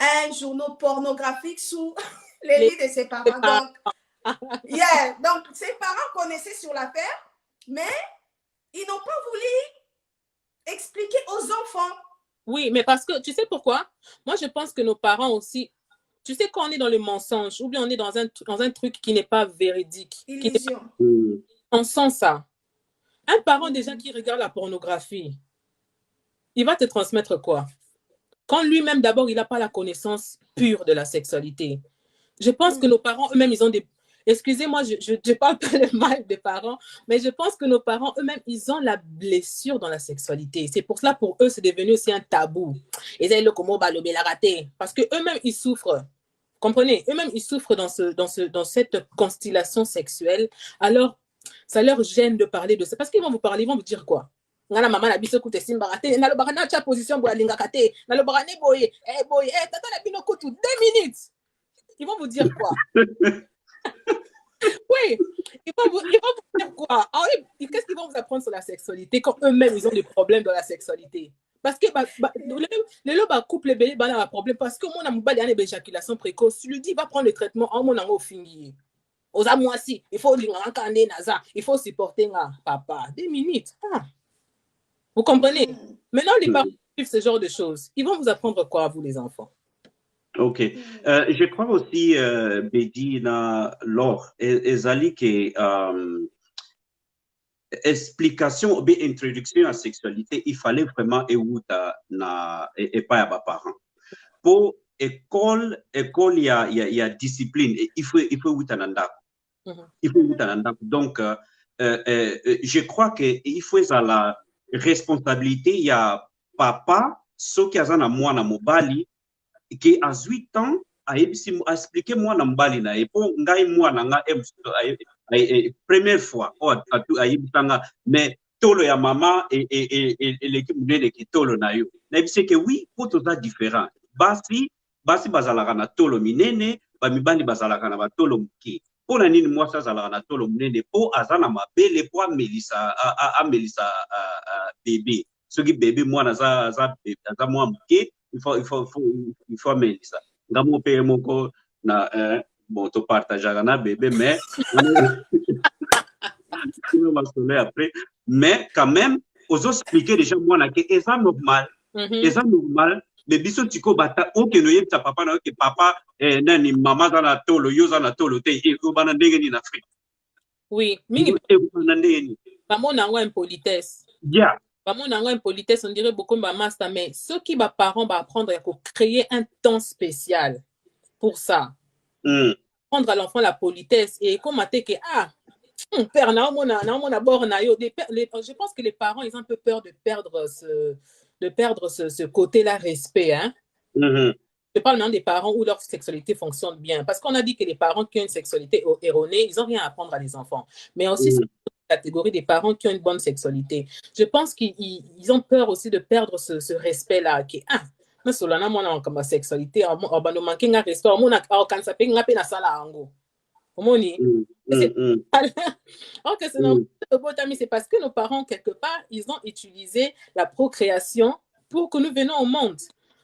[SPEAKER 1] un journal pornographique sous les lits de ses parents. Donc, ses parents connaissaient sur l'affaire, mais ils n'ont pas voulu expliquer aux enfants.
[SPEAKER 3] Oui, mais parce que, tu sais pourquoi? Moi, je pense que nos parents aussi, tu sais, quand on est dans le mensonge, ou bien on est dans un truc qui n'est pas véridique.
[SPEAKER 1] Illusion.
[SPEAKER 3] On sent ça. Un parent déjà qui regarde la pornographie, il va te transmettre quoi? Quand lui-même, d'abord, il n'a pas la connaissance pure de la sexualité. Je pense que nos parents, eux-mêmes, ils ont des... Excusez-moi, je parle pas le mal des parents, mais je pense que nos parents, eux-mêmes, ils ont la blessure dans la sexualité. C'est pour cela, pour eux, c'est devenu aussi un tabou. Ils ont le comment balobé la raté. Parce qu'eux-mêmes, ils souffrent. Comprenez? Eux-mêmes, ils souffrent dans cette constellation sexuelle. Alors, ça leur gêne de parler de ça. Parce qu'ils vont vous parler, ils vont vous dire quoi? Ngana maman na biso kute simba raté. Na lo barana cha position boya linga kate. Na lo barane boye. Boye. Tata na bino kutu 2 minutes. Ils vont vous dire quoi? Oui, ils vont vous dire quoi? Qu'est-ce qu'ils vont vous apprendre sur la sexualité quand eux-mêmes, ils ont des problèmes dans la sexualité? Parce que les lobes couple les un problème parce que mon amour a une éjaculation précoce. Tu lui dis, va prendre le traitement en mon amour fini. Aux amoisi, il faut il faut supporter papa. 2 minutes. Vous comprenez? Maintenant, les parents suivent ce genre de choses. Ils vont vous apprendre quoi à vous, les enfants?
[SPEAKER 2] Ok. Je crois aussi, Bédi, Laure, Ezali, que explication ou bien introduction à la sexualité, il fallait vraiment et pas à parents. Pour école, il y a discipline. Il faut il faut donc je crois que il faut la responsabilité. Il y a papa, ceux qui ont moi na mobali, qui a 8 ans a expliqué moi na mobali na et pour ngai moi na nga première fois mais tolo ya mama et l'équipe munene qui tolo na yo na c'est que oui pour tout ça différent basi bazalaka na tolo minene ba mibali bazalaka na ba tolo muke pour na nini moi ça zalaka na tolo munene pour azana mabele pour amelisa bébé ce qui bébé moi na za moi muke il faut amelisa ngamo pe moko na bon to partageaka na bébé mais après mais quand même aux expliquer déjà moi na que est ça normal mais biso tiko bata OK no yebta papa na OK papa nani mama za na tolo yo za na tolo te e ko bana ndenge ni na Afrique
[SPEAKER 3] oui mingi
[SPEAKER 2] e ko bana ndenge ni
[SPEAKER 3] maman na ngwa impolitesse maman na ngwa impolitesse on dirait beaucoup ma master mais ceux qui ba parents ba apprendre à créer un temps spécial pour ça prendre à l'enfant la politesse et comment que père je pense que les parents ils ont un peu peur de perdre ce côté-là respect hein. Je parle maintenant des parents où leur sexualité fonctionne bien parce qu'on a dit que les parents qui ont une sexualité erronée ils n'ont rien à apprendre à les enfants mais aussi c'est la catégorie des parents qui ont une bonne sexualité je pense qu'ils ont peur aussi de perdre ce respect-là qui mais solana mona comme sexualité on va nous manquer un respect on a quand ça peut ngaper na sala ango omoni c'est parce que nos parents quelque part ils ont utilisé la procréation pour que nous venons au monde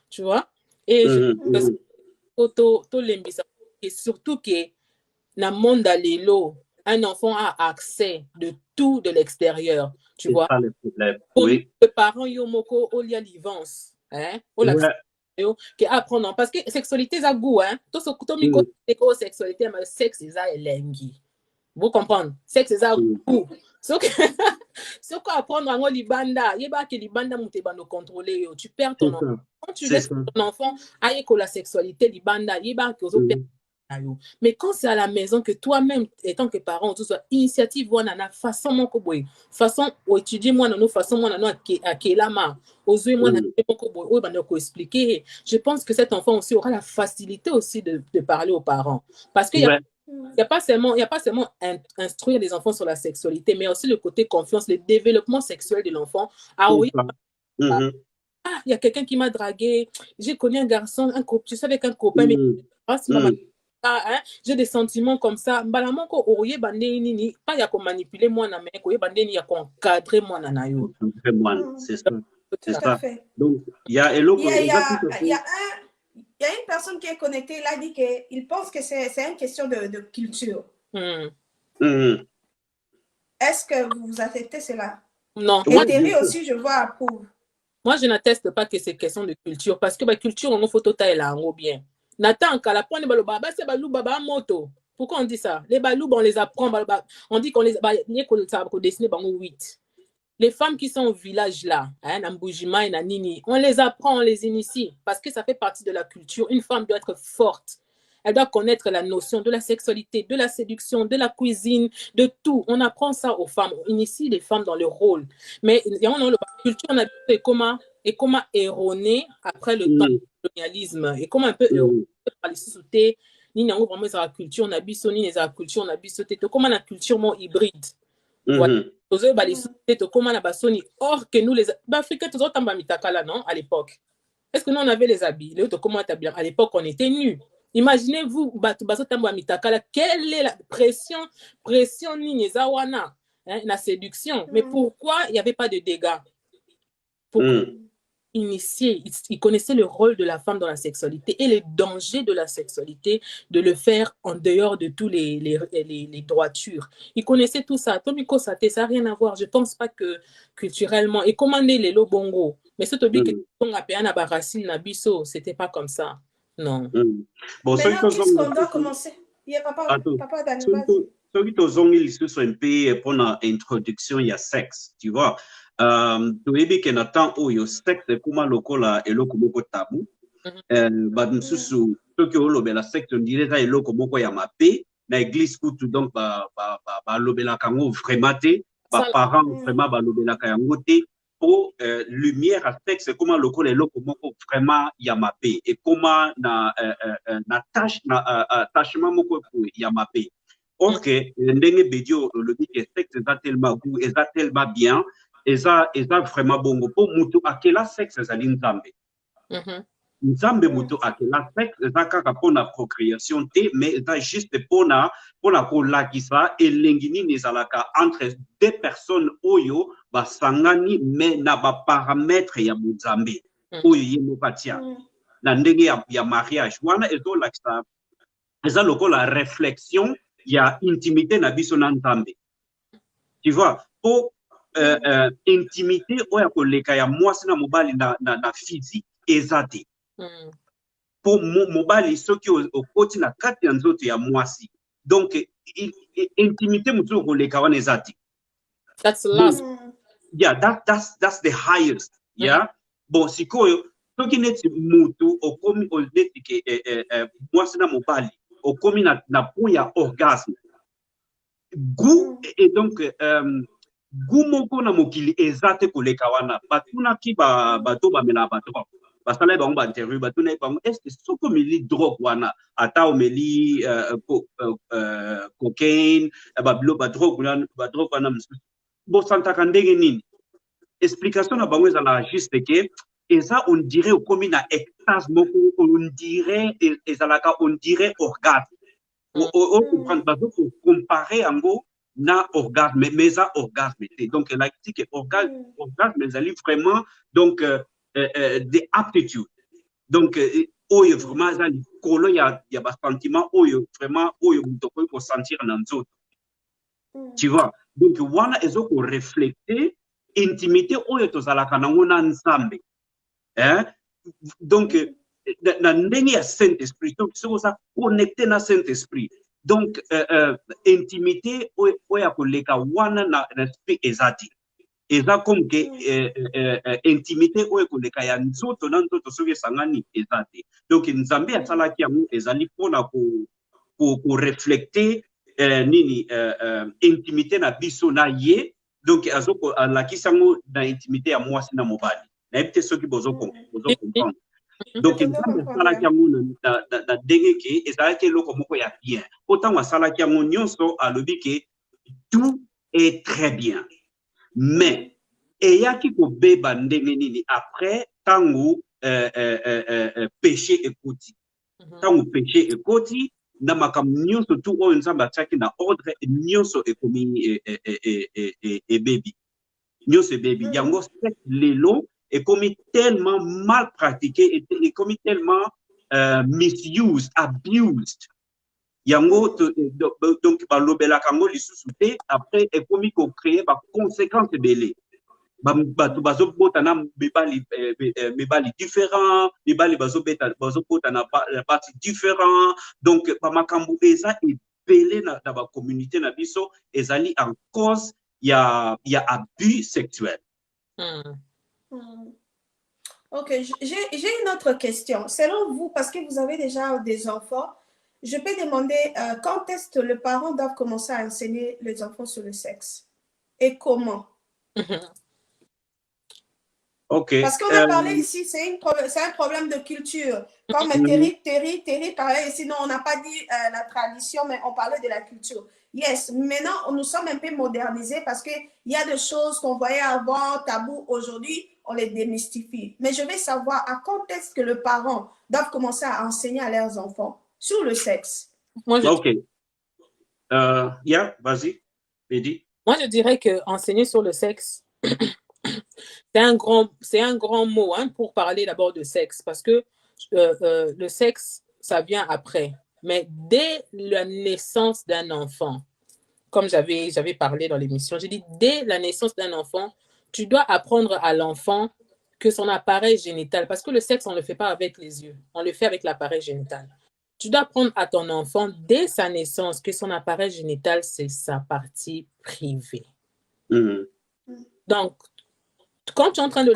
[SPEAKER 3] tu vois et et surtout que dans le monde d'Alélo un enfant a accès de tout de l'extérieur tu vois
[SPEAKER 2] oui.
[SPEAKER 3] Les parents yomoko olia livance hein qui apprendre parce que sexualité ça goût hein tout ce que sexualité mais sexe ça elengi Vous comprenez? C'est que c'est ça. Ce qu'on apprendre en Libanda, il y a que Libanda monte bando contrôler. Tu perds ton enfant. Quand tu laisses ton enfant avec la sexualité Libanda, il y a que mais quand c'est à la maison que toi-même, étant que parent, tu sois initiative, façon mon koboy, façon où étudier moi non façon moi non à Kelama, oser moi expliquer. Je pense que cet enfant aussi aura la facilité aussi de parler aux parents, parce qu'il y a il n'y a pas seulement instruire les enfants sur la sexualité, mais aussi le côté confiance, le développement sexuel de l'enfant. Ah oui, il y a quelqu'un qui m'a dragué, j'ai connu un garçon, tu sais, avec un copain, mais j'ai des sentiments comme ça. Pas il y a qu'on manipuler moi, mais il y a qu'on cadrer moi.
[SPEAKER 2] C'est ça. C'est ça. Donc, il y a
[SPEAKER 1] une personne qui est connectée, il a dit qu'il pense que c'est une question de culture. Est-ce que vous acceptez cela?
[SPEAKER 3] Non.
[SPEAKER 1] Et Terry aussi, je vois, approuve.
[SPEAKER 3] Moi, je n'atteste pas que c'est question de culture, parce que la culture, on faut total là, on bien. Nathan, quand la pointe de baba, c'est balou baba moto. Pourquoi on dit ça? Les balous, on les apprend. On dit qu'on les dessine par 8. Les femmes qui sont au village là, on les apprend, on les initie, parce que ça fait partie de la culture. Une femme doit être forte. Elle doit connaître la notion de la sexualité, de la séduction, de la cuisine, de tout. On apprend ça aux femmes. On initie les femmes dans le rôle. Mais la culture, on a vu comment erroné après le temps du colonialisme. Et comment un peu erroné par les sociétés. Ni vraiment la culture, on a vu ni la culture, on a vu comment la culture hybride. Voilà. Or que nous les Africains tous autres non à l'époque. Est-ce que nous on avait les habits? À l'époque on était nus. Imaginez-vous quelle est la pression la séduction. Mais pourquoi il n'y avait pas de dégâts? Pourquoi initier, il connaissait le rôle de la femme dans la sexualité et les dangers de la sexualité, de le faire en dehors de tous les droitures. Il connaissait tout ça. Tomiko Sate, ça n'a rien à voir. Je ne pense pas que culturellement, et commander les Lobongo, mais ce tobi que on a payé à Barassil, Nabiso, c'était pas comme ça. Non.
[SPEAKER 1] Bon, maintenant, puisqu'on doit commencer. Il y a papa Daniel.
[SPEAKER 2] Ceux qui sont un peu pour l'introduction, il y a sexe, tu vois. Toyebi ke na temps oyo sexe kuma lokola eloko moko tabu ba msusu toki olobela sexe on dirait ça eloko moko ya mabe na église kutu donc ba lobela kango vraiment te ba parents vraiment ba lobela kango te pour lumière à sexe kuma lokola eloko moko vraiment ya mabe et comment na tâche na attachement moko ya mabe. Ok, ndenge bedio le dit que sexe est tellement goût est tellement bien. Et ça vraiment bon pour mutu akela sexe ezali nzambe. Nzambe mutu akela sexe ezaka pona procréation te mais ça juste pona kolakisa elengi nini ezalaka entre deux personnes oyo basangani mais na ba paramètres ya nzambe oyo yemo tia na ndenge ya mariage wana ezolakisa eza lokola réflexion ya intimité na biso na nzambe. Tu vois pour intimité oya koleka ya mwasi na mobali na physique ezate pour mobali soki okoti na kati ya nzoto ya mwasi donc intimité mutu koleka wana ezate.
[SPEAKER 3] That's love.
[SPEAKER 2] Yeah, that's the highest. Yeah. Bon sikoyo soki neti mutu okomi neti ke mwasi na mobali okomi na point ya orgasme goût et donc gumoko na mokili ezate koleka wana batuna ki bato bamela bato basala bango ba interview batuna bango est-ce que soko meli drogue wana ata omeli cocaine ba drogue wana bo santaka ndenge nini explication na bango ezala juste que eza on dirait okomi na extase moko on dirait ezalaka on dirait orgasme on comprend bazo comparer ango na orgasme mais ça orgasme donc la dit que orgasme les alliés vraiment donc des aptitudes donc oyo vraiment ça kolo ya ba sentiment oyo vraiment oyo mutoko ko sentir na nzoto tu vois donc wana ezoko refléter intimité oyo tozalaka nango na nzambe donc na ndenge ya Saint-Esprit donc c'est ça connecté na Saint-Esprit Donc, intimité, oya koleka wana na respect ezati. Eza comme que intimité oya koleka ya nzoto na nzoto soki sangani ezati. Donc, nzambe asalaki yango ezali pona ko reflecter nini intimité na biso na ye. Donc, azoko alakisa yango na intimité ya mwasi na mobali. Na yebite soki bozo comprendre. Donc, nzambe asalaki yango na ndenge ke ezalaki eloko moko ya bien. Autant asalaki yango nyonso alobi ke tout est très bien. Mais eyaki kobeba ndenge nini après tango péché ekoti. Tango péché ekoti na makambo nyonso tout oyo nzambe atiaki na ordre nyonso ekomi ebebi. Nyonso ebebi. Yango lelo est commis tellement mal pratiqué, est commis tellement misused, abused. Yango donc balobela kango lisusu après est commis qu'on crée par conséquence belé. Batu bazo botana mebali différent, mebali bazo botana parti différent. Donc ba makambo eza et belé na ba communauté na biso ezali en cause il y a abus sexuel.
[SPEAKER 1] Ok, j'ai une autre question. Selon vous, parce que vous avez déjà des enfants, je peux demander quand est-ce que les parents doivent commencer à enseigner les enfants sur le sexe et comment?
[SPEAKER 2] Ok.
[SPEAKER 1] Parce qu'on a parlé ici, c'est un problème de culture. Comme Terry parlait ici, non, on n'a pas dit la tradition, mais on parlait de la culture. Yes, maintenant, nous sommes un peu modernisés parce qu'il y a des choses qu'on voyait avant, tabou, aujourd'hui, on les démystifie. Mais je veux savoir à quand est-ce que les parents doivent commencer à enseigner à leurs enfants sur le sexe.
[SPEAKER 2] Ok. Vas-y, Eddie.
[SPEAKER 3] Moi, je dirais qu'enseigner sur le sexe, c'est un grand mot pour parler d'abord de sexe, parce que le sexe, ça vient après. Mais dès la naissance d'un enfant, comme j'avais parlé dans l'émission, j'ai dit dès la naissance d'un enfant, tu dois apprendre à l'enfant que son appareil génital, parce que le sexe, on ne le fait pas avec les yeux, on le fait avec l'appareil génital. Tu dois apprendre à ton enfant dès sa naissance que son appareil génital, c'est sa partie privée. Donc, quand tu es en train de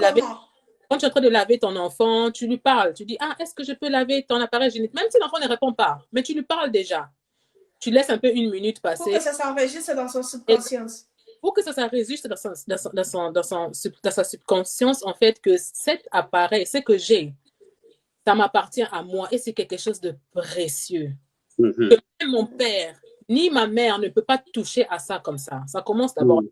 [SPEAKER 3] laver ton enfant, tu lui parles, tu dis, est-ce que je peux laver ton appareil génital? Même si l'enfant ne répond pas, mais tu lui parles déjà. Tu laisses un peu une minute passer.
[SPEAKER 1] Pour que ça s'enregistre dans son subconscience.
[SPEAKER 3] Pour que ça s'enregistre dans sa subconscience, en fait, que cet appareil, ce que j'ai, ça m'appartient à moi et c'est quelque chose de précieux. Que même mon père, ni ma mère ne peut pas toucher à ça comme ça. Ça commence d'abord.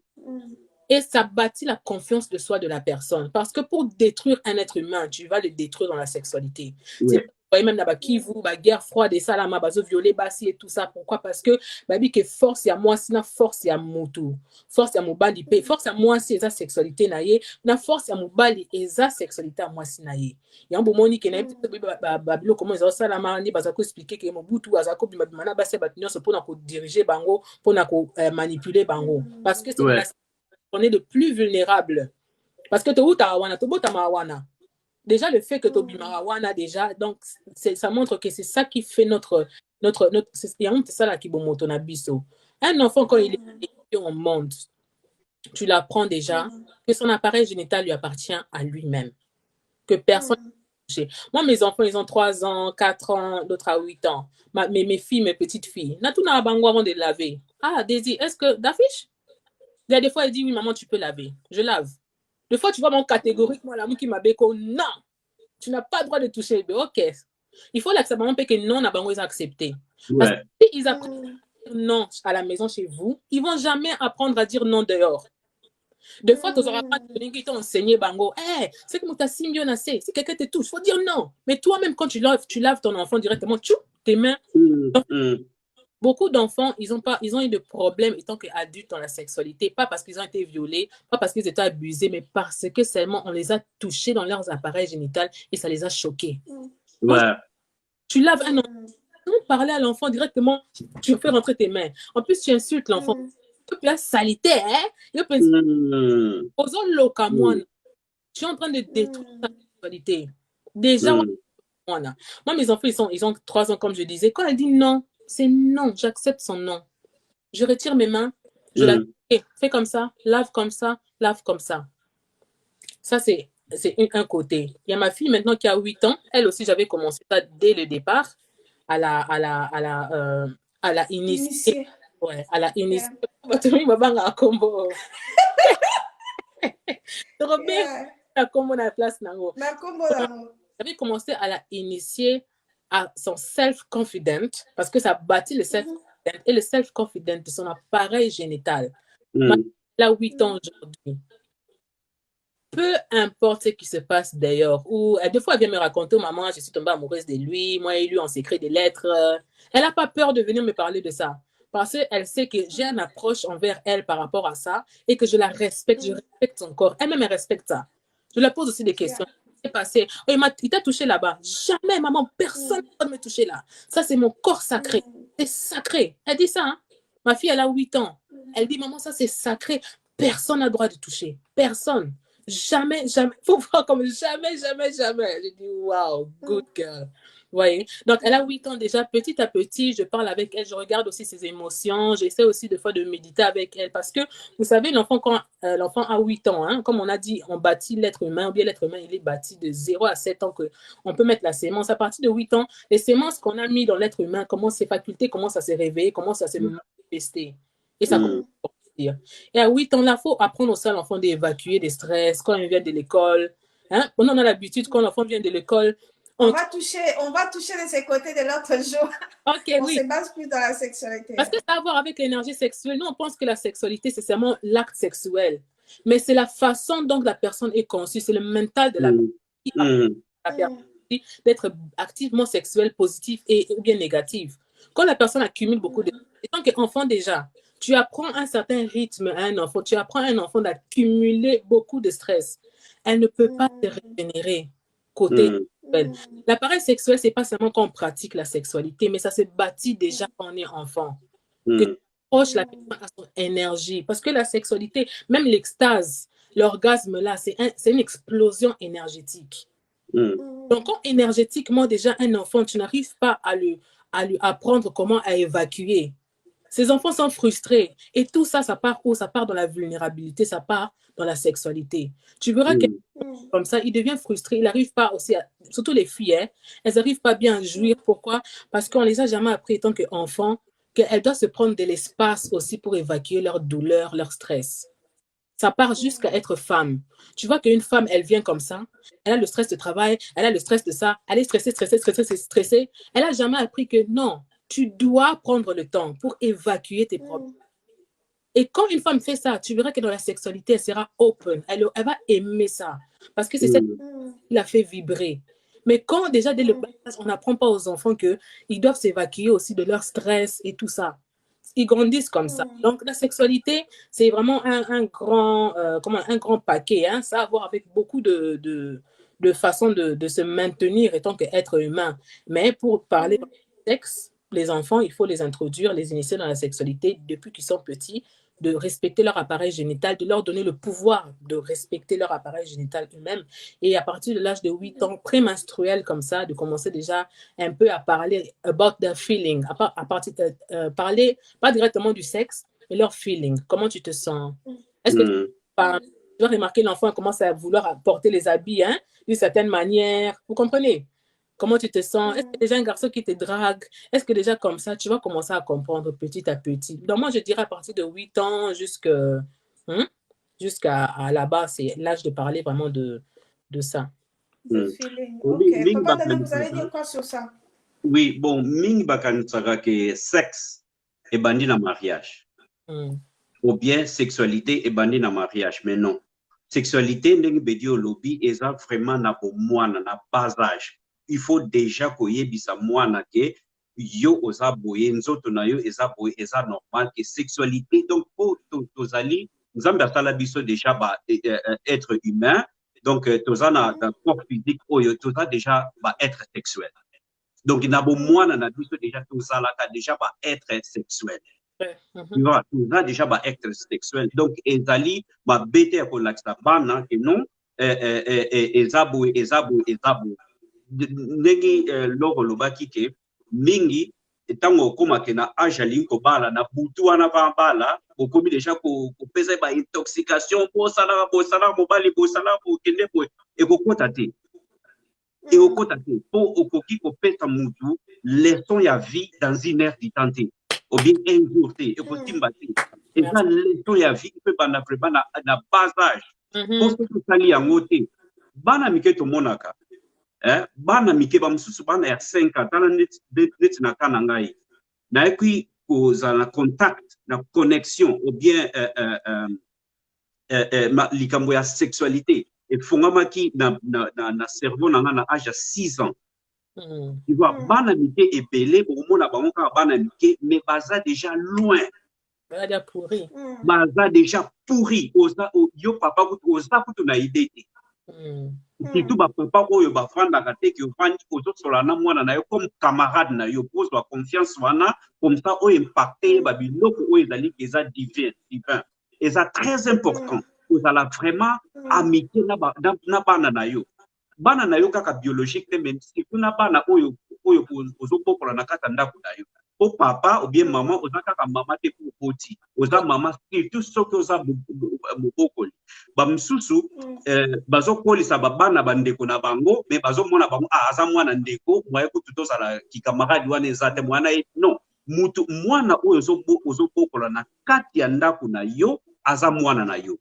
[SPEAKER 3] Et ça bâtit la confiance de soi de la personne. Parce que pour détruire un être humain, tu vas le détruire dans la sexualité. Vous voyez même là-bas, guerre froide et ça, là, violer, bassi et tout ça. Pourquoi? Parce que, que force à moi, sinon force à moutou. Force à mobali, force à moi, c'est sa sexualité, naïe. Na force à mobali et sa sexualité à moi, c'est naïe. Il y a un bon moni qui n'est pas, comment ils ont ça, là, mani, bazako expliquer que mon boutou, bazako, bimabimana, basse, batinion, c'est pour diriger bango, pour manipuler bango. Parce que c'est on est le plus vulnérable. Parce que déjà, le fait que tu es déjà, donc ça montre que c'est ça qui fait c'est ça là qui monte ton abisso. Un enfant, quand il est au monde, tu l'apprends déjà que son appareil génital lui appartient à lui-même. Que personne ne peut toucher. Moi, mes enfants, ils ont 3 ans, 4 ans, d'autres à 8 ans. Mes filles, mes petites filles, n'a tout n'a bango avant de laver. Daisy, est-ce que d'affiche? Il y a des fois, elle dit, oui, maman, tu peux laver. Je lave. Des fois, tu vois mon catégorique, moi, l'amour qui m'a béco, non, tu n'as pas le droit de toucher. Mais ok. Il faut que maman paye que non, ils ont accepté. Parce que si ils apprennent à dire non à la maison chez vous, ils ne vont jamais apprendre à dire non dehors. Des fois, tu auras pas de enseigné, bango, c'est que tu as si quelqu'un te touche, il faut dire non. Mais toi-même, quand tu laves ton enfant directement, tes mains. Beaucoup d'enfants, ils ont eu des problèmes étant qu'adultes dans la sexualité, pas parce qu'ils ont été violés, pas parce qu'ils étaient abusés, mais parce que seulement on les a touchés dans leurs appareils génitaux et ça les a choqués. Donc, tu laves un enfant, tu parler à l'enfant directement, tu fais rentrer tes mains. En plus, tu insultes l'enfant. Tu es salité, tu es en train de détruire ta sexualité. Déjà, moi, mes enfants, ils ont 3 ans, comme je disais. Quand elle dit non, C'est non, j'accepte son non. Je retire mes mains, je la dis, fais comme ça, lave comme ça, lave comme ça. Ça, c'est un côté. Il y a ma fille maintenant qui a 8 ans. Elle aussi, j'avais commencé ça dès le départ à la initier. Ouais, à la initier. Combo. La combo dans la place nango. J'avais commencé à la initier à son self-confident parce que ça bâtit le self-confident et le self-confident de son appareil génital. Elle a 8 ans aujourd'hui. Peu importe ce qui se passe d'ailleurs, ou des fois elle vient me raconter, maman, je suis tombée amoureuse de lui, moi et lui on s'écrit des lettres. Elle n'a pas peur de venir me parler de ça parce qu'elle sait que j'ai une approche envers elle par rapport à ça et que je la respecte, je respecte son corps. Elle-même elle respecte ça. Je la pose aussi des questions. Qu'est-ce qui s'est passé? Oh, il t'a touché là-bas? Jamais, maman, personne ne peut me toucher là. Ça c'est mon corps sacré. C'est sacré. Elle dit ça. Hein? Ma fille elle a 8 ans. Elle dit, maman, ça c'est sacré. Personne n'a le droit de toucher. Personne. Jamais, jamais, faut voir comme jamais, jamais, jamais. J'ai dit, wow, good girl. Vous voyez? Donc, elle a 8 ans déjà. Petit à petit, je parle avec elle, je regarde aussi ses émotions. J'essaie aussi des fois de méditer avec elle parce que, vous savez, l'enfant, quand l'enfant a 8 ans, hein, comme on a dit, on bâtit l'être humain, ou bien l'être humain, il est bâti de 0 à 7 ans qu'on peut mettre la sémence. À partir de 8 ans, les sémences qu'on a mis dans l'être humain, comment ses facultés commencent à se réveiller, commencent à se manifester. Et ça commence à sortir. Et à 8 ans, là, il faut apprendre aussi à l'enfant d'évacuer des stress quand il vient de l'école. Hein? On a l'habitude, quand l'enfant vient de l'école,
[SPEAKER 1] on va toucher de ces côtés de l'autre jour.
[SPEAKER 3] Okay,
[SPEAKER 1] on se base plus dans la sexualité.
[SPEAKER 3] Parce que ça a à voir avec l'énergie sexuelle. Nous, on pense que la sexualité, c'est seulement l'acte sexuel. Mais c'est la façon dont la personne est conçue. C'est le mental de la personne d'être activement sexuelle, positive ou bien négative. Quand la personne accumule beaucoup de... Et tant qu'enfant déjà, tu apprends un certain rythme à un enfant. Tu apprends à un enfant d'accumuler beaucoup de stress. Elle ne peut pas se régénérer côté sexuel. L'appareil sexuel, c'est pas seulement quand on pratique la sexualité, mais ça se bâtit déjà quand on est enfant. Que tu approches la personne à son énergie. Parce que la sexualité, même l'extase, l'orgasme là, c'est une explosion énergétique. Donc, quand énergétiquement, déjà, un enfant, tu n'arrives pas à lui apprendre comment à évacuer. Ces enfants sont frustrés. Et tout ça, ça part où? Ça part dans la vulnérabilité, ça part dans la sexualité. Tu verras que comme ça, il devient frustré. Il n'arrive pas aussi, surtout les filles, hein, elles n'arrivent pas bien à jouir. Pourquoi? Parce qu'on ne les a jamais appris, tant qu'enfants, qu'elles doivent se prendre de l'espace aussi pour évacuer leur douleur, leur stress. Ça part jusqu'à être femme. Tu vois qu'une femme, elle vient comme ça, elle a le stress de travail, elle a le stress de ça, elle est stressée. Elle n'a jamais appris que non, tu dois prendre le temps pour évacuer tes problèmes. Et quand une femme fait ça, tu verras que dans la sexualité, elle sera open. Elle va aimer ça. Parce que c'est ça qui la fait vibrer. Mais quand déjà, dès le bas, on n'apprend pas aux enfants qu'ils doivent s'évacuer aussi de leur stress et tout ça. Ils grandissent comme ça. Donc, la sexualité, c'est vraiment un grand paquet. Hein? Ça a à voir avec beaucoup de façons de se maintenir en tant qu'être humain. Mais pour parler de sexe, les enfants, il faut les introduire, les initier dans la sexualité depuis qu'ils sont petits, de respecter leur appareil génital, de leur donner le pouvoir de respecter leur appareil génital eux-mêmes. Et à partir de l'âge de 8 ans, prémenstruel comme ça, de commencer déjà un peu à parler about their feeling, parler pas directement du sexe, mais leur feeling. Comment tu te sens? Est-ce que tu vas remarquer l'enfant commence à vouloir porter les habits d'une certaine manière? Vous comprenez? Comment tu te sens? Est-ce que déjà un garçon qui te drague? Est-ce que déjà comme ça, tu vas commencer à comprendre petit à petit? Donc moi, je dirais à partir de 8 ans jusqu'à là-bas, c'est l'âge de parler vraiment de ça.
[SPEAKER 1] Ok. Papa Dana, vous allez dire quoi sur ça?
[SPEAKER 2] Oui, bon, Ming Bakan Saga que sexe est bandit dans le mariage. Ou bien sexualité est bandit dans le mariage, mais non. Sexualité, n'est pas au lobby, et ça vraiment n'a pas moi, n'a pas âge. Il faut déjà koye bisa mwana ke yo oza boye nzoto na yo eza boye eza normal que sexualité donc pour tozali nzambe atala biso déjà ba être humain donc tozana dans corps physique oyo toza déjà ba être sexuel donc na bo mwana na biso déjà tozala ka déjà ba être sexuel. Tu vois, toza déjà ba être sexuel donc ezali ba bete ko laksa bana que non eza boye ndenge loko lobaki ke mingi etango koma ke na âge alingi kobala na butu wana bala okomi déjà kopesa ba intoxication bosala mobali bosala bokende boye ekokota te ekokota te po okoki kopesa mutu leçon ya vie dans une heure du temps te ou bien un jour te ekotimba te eza leçon ya vie mpe banda vraiment na bas âge po soki osali yango te bana mike tomonaka bana mike bamosusu bana ya 5 ans tala neti na ka na ngai nayeki kozala na contact na connexion ou bien likambo ya sexualité efongamaki na cerveau na nga na âge ya 6 ans. Tu vois, bana mike ebele bokomona bango kaka bana mike mais baza déjà loin. Baza déjà pourri. Yo papa oza kutu na idée te. Surtout bapapa oyo bafandaka te ke ofandi ozosola na mwana na yo comme camarade na yo kozwa confiance wana comme ça oyo impacte babiloko oyo ezali eza divin. Eza très important ozala vraiment amitié na bana na yo. Bana na yo kaka biologique te mais surtout na bana oyo ozobokola na kati ya ndako na yo. O papa ou bien maman oza kaka mama te poti oza mama surtout soki oza mobokoli bamosusu bazokolisa babana bandeko na bango mais bazomona bango aza mwana ndeko mwaye kutu tozala kikamaradi wana eza te mwana non mutu mwana oyo ozobokola na kati ya ndako na yo aza mwana na yo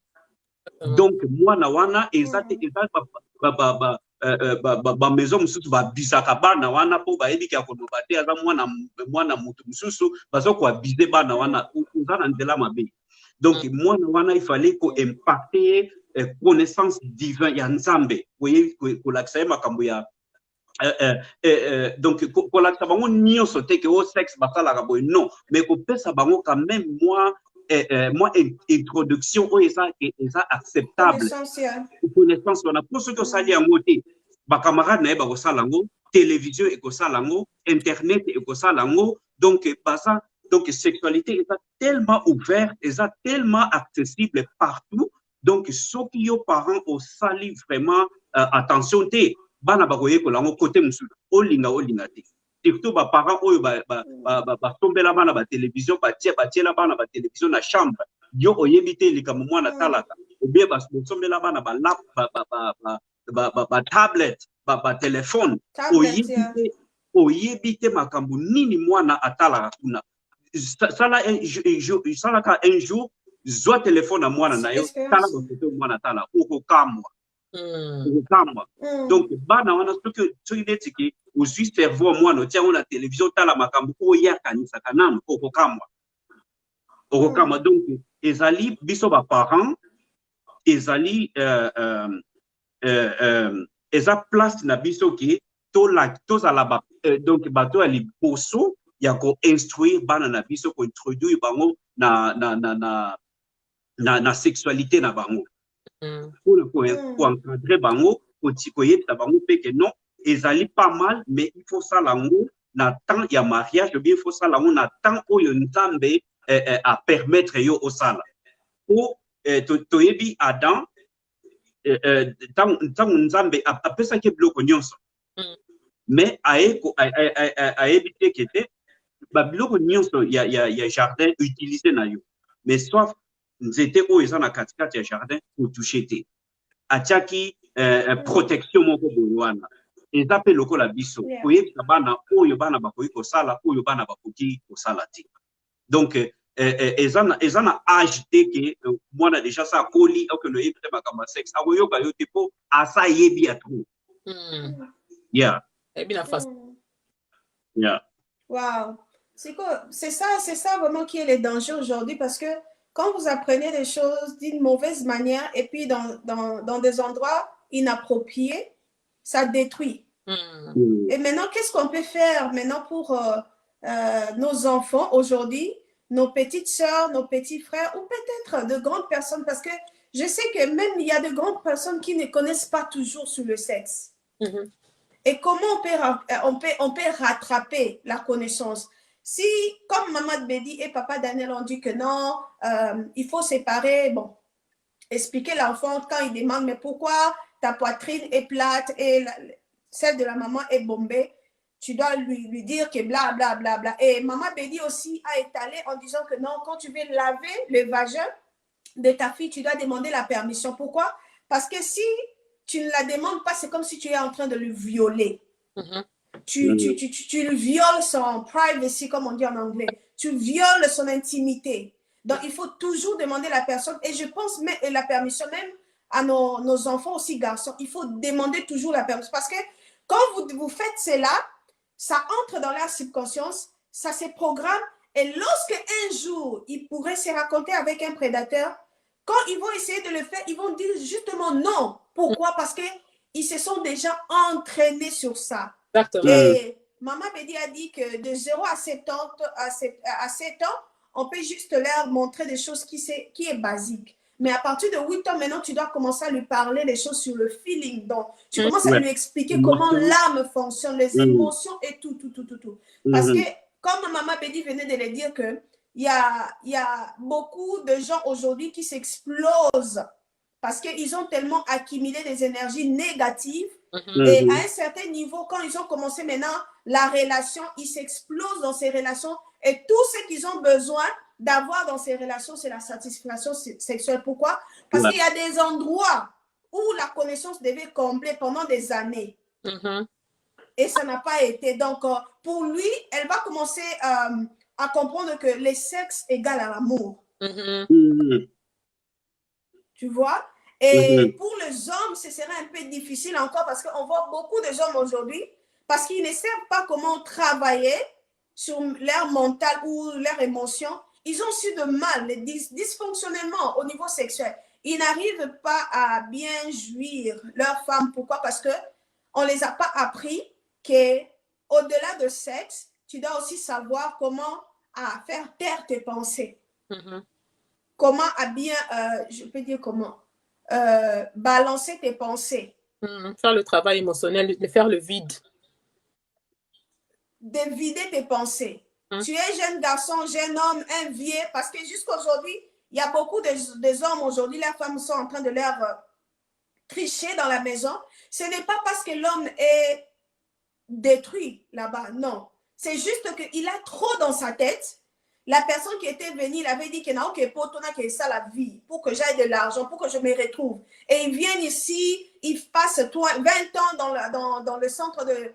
[SPEAKER 2] donc mwana wana eza te eza maison mosusu babisaka bana wana po bayebiki ya koloba te aza mwana mutu mosusu bazokoabize bana wana oza na nzela mabe donc mwana wana ifale koimpacte connaissance divin ya nzambe kolakisa ye makambo ya donc kolakisa bango nyonso te ke o sexe basalaka boye non mais kopesa bango quand même moi introduction oyo eza acceptable connaissance wana po soki osali yango te bakamarade na ye bakosala yango télévision ekosala yango internet ekosala yango donc baza donc sexualité eza tellement ouverte eza tellement accessible partout donc soki yo parent osali vraiment attention te bana bakoyekola yango kote mosusu olinga te surtout baparents oyo basombela bana batelevizio batiela bana batelevizio na chambre yo oyebi te likambo mwana talaka obie basombela bana batablet batelefone oyebi te makambo nini mwana atalaka kuna salaka un jour zwa telefone na mwana na yo tala bafoto mwana tala okokamwa donc bana wana soki neti ke ozwi cerveau mwana otia yango na télévision tala makambo oyo akanisaka nano okokamwa donc ezali biso baparent ezali eza place na biso ke tozala donc bato ya liboso ya koinstruire bana na biso kointroduire bango na sexualité na bango pour encadrer bango koyebisa bango mpe ke non ezali pas mal mais il faut sala yango na temps ya mariage ou bien il faut sala yango na temps oyo nzambe a permettre yo osala po toyebi Adam ntango nzambe apesaki biloko nyonso mais ayebi te ke te babiloko nyonso ya jardin utiliser na yo mais sauf nzete oyo eza na katikati ya jardin kotouche te atiaki protection moko boye wana eza mpe lokola biso koyebisa bana oyo bana bakoki kosala oyo bana bakoki kosala te donc eza na âge te ke mwana déjà sa akoli okende oyebi te makambo ya sexe akoyoka yo te mpo asa ayebi ya trop
[SPEAKER 1] Wow. C'est ça vraiment qui est le danger aujourd'hui parce que quand vous apprenez des choses d'une mauvaise manière et puis dans des endroits inappropriés, ça détruit. Et maintenant, qu'est-ce qu'on peut faire maintenant pour nos enfants aujourd'hui, nos petites sœurs, nos petits frères ou peut-être de grandes personnes parce que je sais que même il y a de grandes personnes qui ne connaissent pas toujours sur le sexe. Et comment on peut rattraper la connaissance? Si, comme Maman Bédi et Papa Daniel ont dit que non, il faut séparer, bon, expliquer l'enfant quand il demande, mais pourquoi ta poitrine est plate et celle de la maman est bombée? tu dois lui dire que bla, bla, bla, bla. Et Maman Bédi aussi a étalé en disant que non, quand tu veux laver le vagin de ta fille, tu dois demander la permission. Pourquoi? Parce que si tu ne la demandes pas, c'est comme si tu es en train de le violer. Tu le violes son privacy, comme on dit en anglais. Tu violes son intimité. Donc, il faut toujours demander la personne. Et je pense même la permission, même à nos enfants aussi garçons, il faut demander toujours la permission. Parce que quand vous faites cela, ça entre dans leur subconscience, ça se programme. Et lorsque un jour, ils pourraient se raconter avec un prédateur, quand ils vont essayer de le faire, ils vont dire justement non. Pourquoi? Parce qu'ils se sont déjà entraînés sur ça.
[SPEAKER 3] Exactement.
[SPEAKER 1] Et Maman Bédi a dit que de 0 à 7 ans, on peut juste leur montrer des choses qui est basique. Mais à partir de 8 ans, maintenant, tu dois commencer à lui parler des choses sur le feeling. Donc, tu commences à lui expliquer comment l'âme fonctionne, les émotions et tout. Parce que, comme Maman Bédi venait de le dire, il y a beaucoup de gens aujourd'hui qui s'explosent parce qu'ils ont tellement accumulé des énergies négatives. Et à un certain niveau, quand ils ont commencé maintenant la relation, ils s'explosent dans ces relations et tout ce qu'ils ont besoin d'avoir dans ces relations, c'est la satisfaction sexuelle. Pourquoi? Parce qu'il y a des endroits où la connaissance devait combler pendant des années. Et ça n'a pas été. Donc, pour lui, elle va commencer à comprendre que le sexe égale à l'amour. Tu vois? Et pour les hommes, ce serait un peu difficile encore parce qu'on voit beaucoup de hommes aujourd'hui parce qu'ils ne savent pas comment travailler sur leur mental ou leur émotion. Ils ont su de mal, les dysfonctionnements au niveau sexuel. Ils n'arrivent pas à bien jouir leur femme. Pourquoi? Parce qu'on ne les a pas appris qu'au-delà de sexe, tu dois aussi savoir comment faire taire tes pensées. Comment à bien, je peux dire comment, balancer tes pensées.
[SPEAKER 3] Faire le travail émotionnel, faire le vide.
[SPEAKER 1] De vider tes pensées. Tu es jeune garçon, jeune homme, un vieux, parce que jusqu'à aujourd'hui, il y a beaucoup de hommes aujourd'hui, les femmes sont en train de leur tricher dans la maison. Ce n'est pas parce que l'homme est détruit là-bas, non. C'est juste qu'il a trop dans sa tête. La personne qui était venue, il avait dit que non, que pour toi, que ça la vie, pour que j'aille de l'argent, pour que je me retrouve. Et ils viennent ici, ils passent 20 ans dans le centre de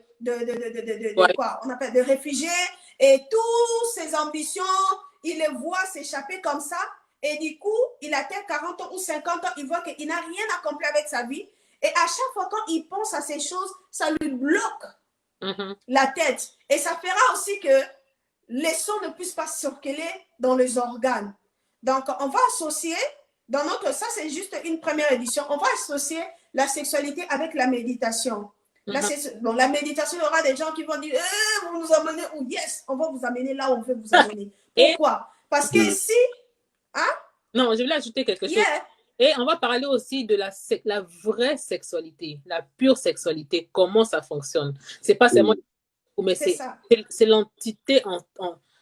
[SPEAKER 1] quoi on appelle de réfugiés, et toutes ses ambitions, il les voit s'échapper comme ça, et du coup, il atteint 40 ans ou 50 ans, il voit qu'il n'a rien accompli avec sa vie, et à chaque fois quand il pense à ces choses, ça lui bloque la tête, et ça fera aussi que les sons ne puissent pas circuler dans les organes. Donc, on va associer, dans notre, ça c'est juste une première édition, on va associer la sexualité avec la méditation. Bon, la méditation, il y aura des gens qui vont dire, vous nous amenez, ou yes, on va vous amener là où on veut vous amener. Pourquoi? Parce que si,
[SPEAKER 3] non, je voulais ajouter quelque chose. Et on va parler aussi de la vraie sexualité, la pure sexualité, comment ça fonctionne. C'est pas seulement mais c'est l'entité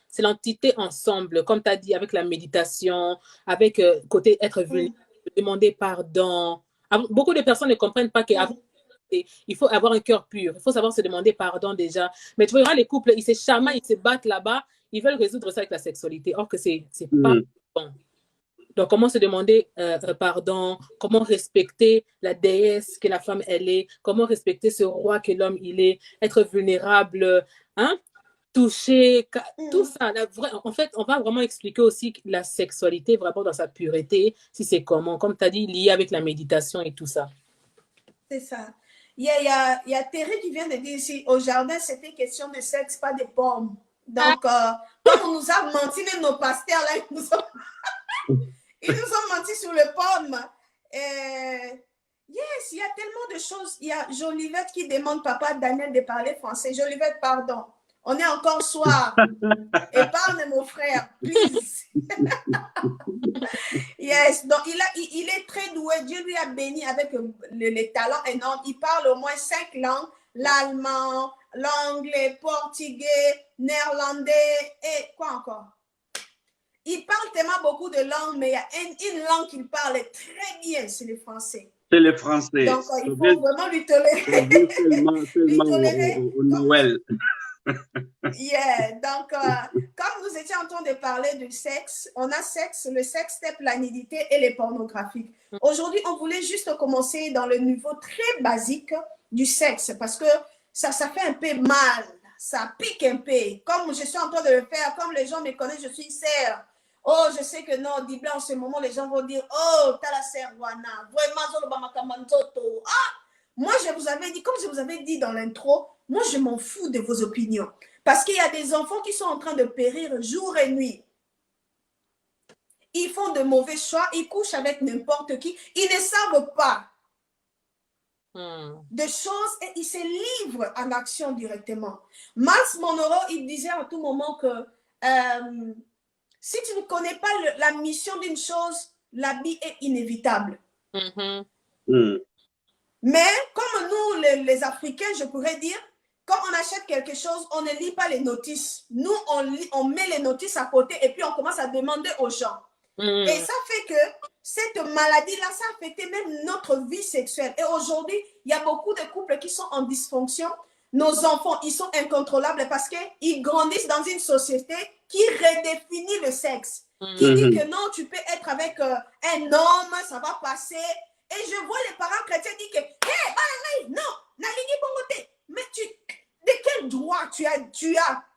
[SPEAKER 3] c'est l'entité ensemble, comme tu as dit, avec la méditation, avec côté être vulnérable, demander pardon. Beaucoup de personnes ne comprennent pas qu'il faut avoir un cœur pur, il faut savoir se demander pardon déjà. Mais tu vois, les couples, ils se chamaillent, ils se battent là-bas, ils veulent résoudre ça avec la sexualité, or que c'est pas bon. Donc, comment se demander pardon, comment respecter la déesse que la femme elle est, comment respecter ce roi que l'homme il est, être vulnérable, toucher, tout ça. En fait, on va vraiment expliquer aussi la sexualité vraiment dans sa pureté, si c'est comment, comme tu as dit, lié avec la méditation et tout ça.
[SPEAKER 1] C'est ça. Il y a Thérèse qui vient de dire ici, au jardin, c'était question de sexe, pas de pommes. Donc, comme on nous a menti, même nos pasteurs, là, ils nous ont menti sur le pomme. Yes, il y a tellement de choses. Il y a Jolivette qui demande papa Daniel de parler français. Jolivette, pardon. On est encore soir. Épargne mon frère, please. Yes, donc il est très doué. Dieu lui a béni avec les talents énormes. Il parle au moins 5 langues. L'allemand, l'anglais, portugais, néerlandais et quoi encore? Il parle tellement beaucoup de langues, mais il y a une langue qu'il parle très bien, c'est le français.
[SPEAKER 2] C'est les Français.
[SPEAKER 1] Donc, il faut vraiment lui tolérer.
[SPEAKER 2] Seulement au Noël.
[SPEAKER 1] Yeah. Donc, comme nous étions en train de parler du sexe, on a le sexe step, la nudité et les pornographiques. Aujourd'hui, on voulait juste commencer dans le niveau très basique du sexe parce que ça fait un peu mal. Ça pique un peu. Comme je suis en train de le faire, comme les gens me connaissent, je suis sœur. Oh, je sais que non, Dibla, en ce moment, les gens vont dire, oh, t'as la sœur Wana. Ah, moi, je vous avais dit, comme je vous avais dit dans l'intro, moi, je m'en fous de vos opinions. Parce qu'il y a des enfants qui sont en train de périr jour et nuit. Ils font de mauvais choix, ils couchent avec n'importe qui. Ils ne savent pas de choses et ils se livrent en action directement. Max Monroe, il disait à tout moment que si tu ne connais pas la mission d'une chose, l'habit est inévitable. Mais comme nous, les Africains, je pourrais dire, quand on achète quelque chose, on ne lit pas les notices. Nous, on met les notices à côté et puis on commence à demander aux gens. Et ça fait que cette maladie-là, ça a affecté même notre vie sexuelle. Et aujourd'hui, il y a beaucoup de couples qui sont en dysfonction. Nos enfants, ils sont incontrôlables parce qu'ils grandissent dans une société qui redéfinit le sexe. Qui dit que non, tu peux être avec un homme, ça va passer. Et je vois les parents chrétiens dire que, hey, non, Nalini Bongote, mais de quel droit tu as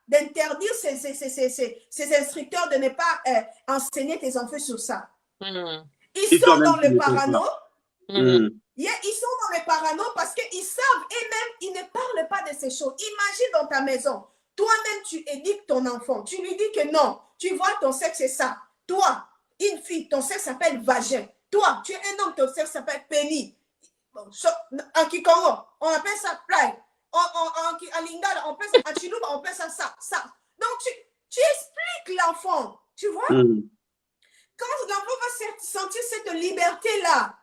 [SPEAKER 1] d'interdire ces instructeurs de ne pas enseigner tes enfants sur ça? Ils sont dans le parano. Ils sont dans le parano parce qu'ils savent et même ils ne parlent pas de ces choses. Imagine dans ta maison, toi-même tu éduques ton enfant. Tu lui dis que non, tu vois ton sexe c'est ça. Toi, une fille, ton sexe s'appelle vagin. Toi, tu es un homme, ton sexe s'appelle pénis. En Kikongo, on appelle ça play. En Lingala, on appelle ça, en Chilouba, on appelle ça. Donc, tu expliques l'enfant, tu vois? Quand l'enfant va sentir cette liberté-là,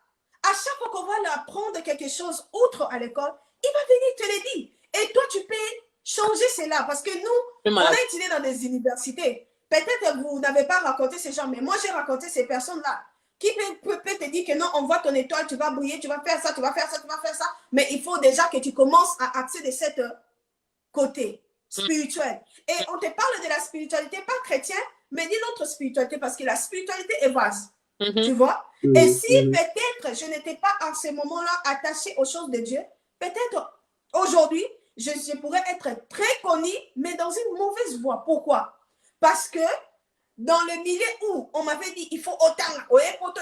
[SPEAKER 1] à chaque fois qu'on va lui apprendre quelque chose autre à l'école, il va venir te le dire. Et toi, tu peux changer cela parce que nous, on a étudié dans des universités. Peut-être que vous n'avez pas raconté ces gens, mais moi, j'ai raconté ces personnes-là qui peut te dire que non, on voit ton étoile, tu vas briller, tu vas faire ça, tu vas faire ça, tu vas faire ça. Mais il faut déjà que tu commences à axer de ce côté spirituel. Et on te parle de la spiritualité, pas chrétienne, mais d'une autre spiritualité, parce que la spiritualité est vaste. Tu vois? Et si peut-être je n'étais pas en ce moment-là attachée aux choses de Dieu, peut-être aujourd'hui, je pourrais être très connue, mais dans une mauvaise voie. Pourquoi? Parce que dans le milieu où on m'avait dit il faut autant,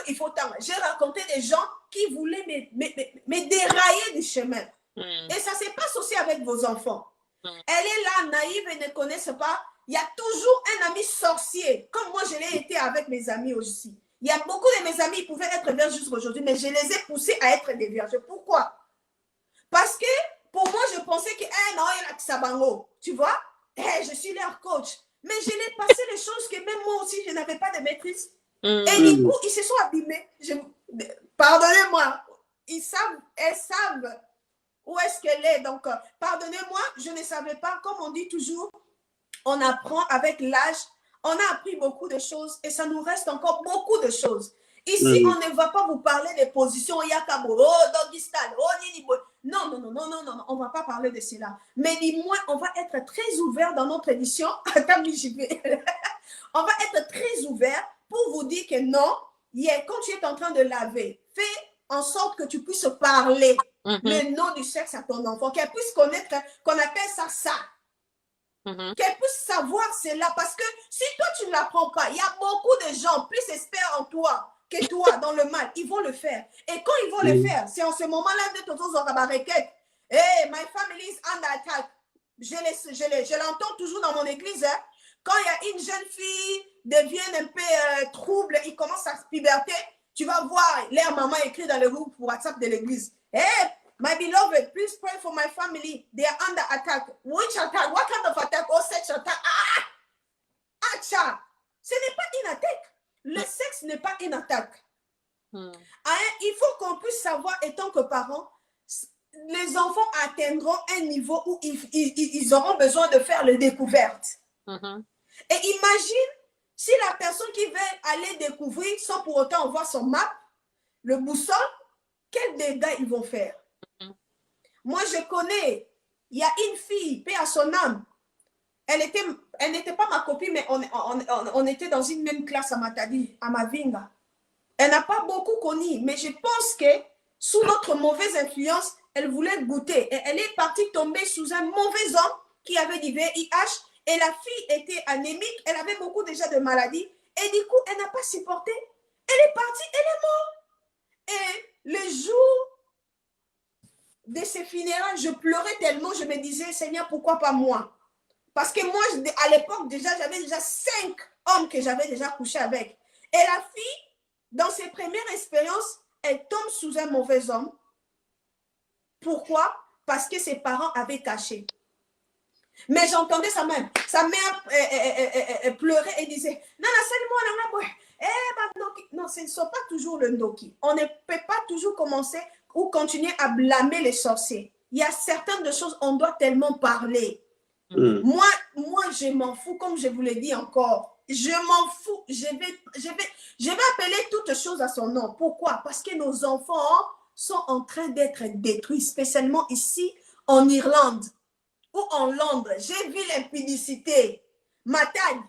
[SPEAKER 1] il faut autant, j'ai rencontré des gens qui voulaient me dérailler du chemin. Et ça se passe aussi avec vos enfants. Elle est là, naïve et ne connaissent pas. Il y a toujours un ami sorcier, comme moi je l'ai été avec mes amis aussi. Il y a beaucoup de mes amis qui pouvaient être vierges jusqu'aujourd'hui, mais je les ai poussés à être des vierges. Pourquoi? Parce que pour moi, je pensais que non, il y a Sabango, tu vois? Je suis leur coach. Mais je l'ai passé les choses que même moi aussi, je n'avais pas de maîtrise. Et du coup, ils se sont abîmés. Pardonnez-moi. Elles savent où est-ce qu'elle est. Donc, pardonnez-moi, je ne savais pas. Comme on dit toujours, on apprend avec l'âge. On a appris beaucoup de choses et ça nous reste encore beaucoup de choses. Ici, on ne va pas vous parler des positions Yakabo, doggy style, non, on ne va pas parler de cela. Mais du moins, on va être très ouvert dans notre édition. Attends, j'y vais. On va être très ouvert pour vous dire que non, quand tu es en train de laver, fais en sorte que tu puisses parler le nom du sexe à ton enfant, qu'elle puisse connaître, qu'on appelle ça. Qu'elle puisse savoir cela. Parce que si toi, tu ne l'apprends pas, il y a beaucoup de gens plus experts en toi que toi dans le mal. Ils vont le faire. Et quand ils vont le faire, c'est en ce moment-là de ton requête. Hey, my family is under attack. Je l'entends toujours dans mon église. Hein. Quand il y a une jeune fille devient un peu trouble, il commence à se puberté, tu vas voir leur maman écrit dans le groupe WhatsApp de l'église. Hey, my beloved, please pray for my family. They are under attack. Which attack? What kind of attack? Oh, sex attack. Ce n'est pas une attaque. Le sexe n'est pas une attaque. Il faut qu'on puisse savoir, étant que parents, les enfants atteindront un niveau où ils auront besoin de faire les découvertes. Et imagine si la personne qui veut aller découvrir sans pour autant voir son map, le boussole, quels dégâts ils vont faire.
[SPEAKER 3] Mhm.
[SPEAKER 1] Moi, je connais, il y a une fille, paix à son âme. Elle n'était pas ma copine, mais on était dans une même classe à Matadi, à Mavinga. Elle n'a pas beaucoup connu, mais je pense que sous notre mauvaise influence, elle voulait goûter. Et elle est partie tomber sous un mauvais homme qui avait du VIH. Et la fille était anémique, elle avait beaucoup déjà de maladies. Et du coup, elle n'a pas supporté. Elle est partie, elle est morte. Et le jour de ses funérailles, je pleurais tellement, je me disais, Seigneur, pourquoi pas moi? Parce que moi, à l'époque, déjà, j'avais déjà 5 hommes que j'avais déjà couché avec. Et la fille, dans ses premières expériences, elle tombe sous un mauvais homme. Pourquoi? Parce que ses parents avaient caché. Mais j'entendais sa mère pleurait et disait, non, non, ce ne sont pas toujours le ndoki. On ne peut pas toujours commencer ou continuer à blâmer les sorciers. Il y a certaines choses, on doit tellement parler. Moi, je m'en fous, comme je vous l'ai dit encore. Je m'en fous. Je vais appeler toutes choses à son nom. Pourquoi? Parce que nos enfants sont en train d'être détruits, spécialement ici en Irlande ou en Londres. J'ai vu l'impudicité. Matagne,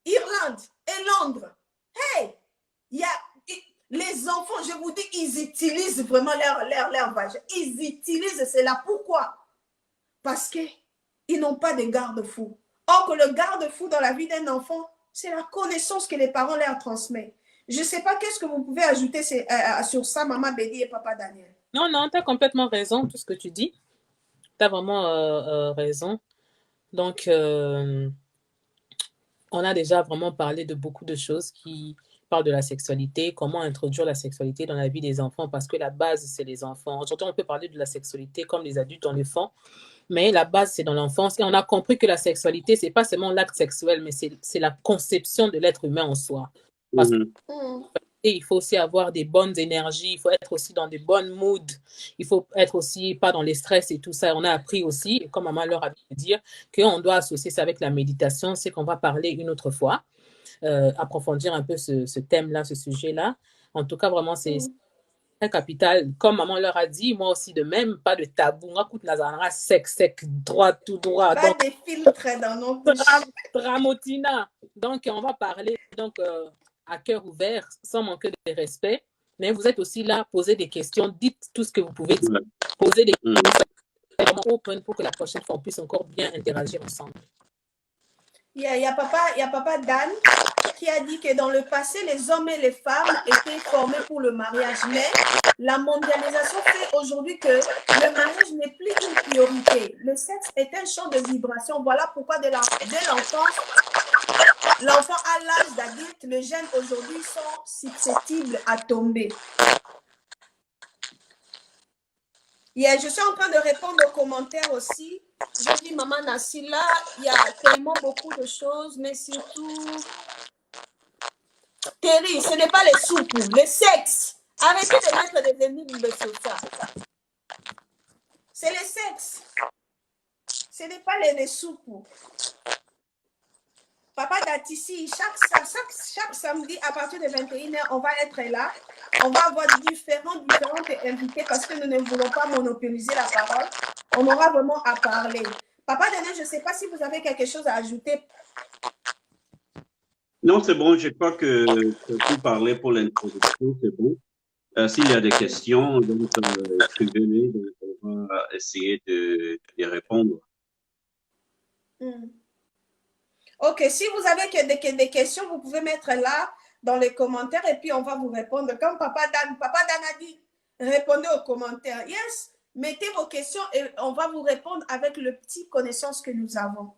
[SPEAKER 1] Irlande et Londres. Hey, il y a les enfants, je vous dis, ils utilisent vraiment leur vagin. Ils utilisent cela. Pourquoi? Parce qu'ils n'ont pas de garde-fou. Or que le garde-fou dans la vie d'un enfant, c'est la connaissance que les parents leur transmettent. Je ne sais pas qu'est-ce que vous pouvez ajouter sur ça, Maman Bédi et Papa Daniel.
[SPEAKER 3] Non, tu as complètement raison, tout ce que tu dis. Tu as vraiment raison. Donc, on a déjà vraiment parlé de beaucoup de choses qui parlent de la sexualité, comment introduire la sexualité dans la vie des enfants, parce que la base, c'est les enfants. Aujourd'hui, on peut parler de la sexualité comme les adultes en le font, mais la base, c'est dans l'enfance. Et on a compris que la sexualité, ce n'est pas seulement l'acte sexuel, mais c'est la conception de l'être humain en soi. Parce que il faut aussi avoir des bonnes énergies, il faut être aussi dans des bonnes moods, il faut être aussi pas dans les stress et tout ça. On a appris aussi, comme maman leur a dit, qu'on doit associer ça avec la méditation, c'est qu'on va parler une autre fois, approfondir un peu ce thème-là, ce sujet-là. En tout cas, vraiment, c'est un capital. Comme maman leur a dit, moi aussi de même, pas de tabou. On écoute Nazara sec, droit, tout droit.
[SPEAKER 1] Pas de filtre dans nos bouches.
[SPEAKER 3] Dramotina. Donc, on va parler à cœur ouvert, sans manquer de respect. Mais vous êtes aussi là, posez des questions, dites tout ce que vous pouvez dire. Posez des questions vraiment open pour que la prochaine fois, on puisse encore bien interagir ensemble.
[SPEAKER 1] Il y a papa Dan qui a dit que dans le passé, les hommes et les femmes étaient formés pour le mariage. Mais la mondialisation fait aujourd'hui que le mariage n'est plus une priorité. Le sexe est un champ de vibration. Voilà pourquoi dès l'enfance, l'enfant à l'âge d'adulte, les jeunes aujourd'hui sont susceptibles à tomber. Je suis en train de répondre aux commentaires aussi. Je dis, Maman Nassila, il y a tellement beaucoup de choses, mais surtout, Terry, ce n'est pas les soupes, le sexe. Arrêtez de mettre des énigmes sur ça. C'est le sexe. Ce n'est pas les soupes. Papa Datissi, chaque samedi à partir de 21h, on va être là. On va avoir différentes invités parce que nous ne voulons pas monopoliser la parole. On aura vraiment à parler. Papa Daniel, je ne sais pas si vous avez quelque chose à ajouter.
[SPEAKER 2] Non, c'est bon. Je crois que tout parler pour l'introduction, c'est bon. S'il y a des questions, donc écrivez-les. On va essayer de répondre.
[SPEAKER 1] Ok, si vous avez des questions, vous pouvez mettre là dans les commentaires et puis on va vous répondre. Comme Papa Dan a dit, répondez aux commentaires. Yes, mettez vos questions et on va vous répondre avec le petit connaissance que nous avons.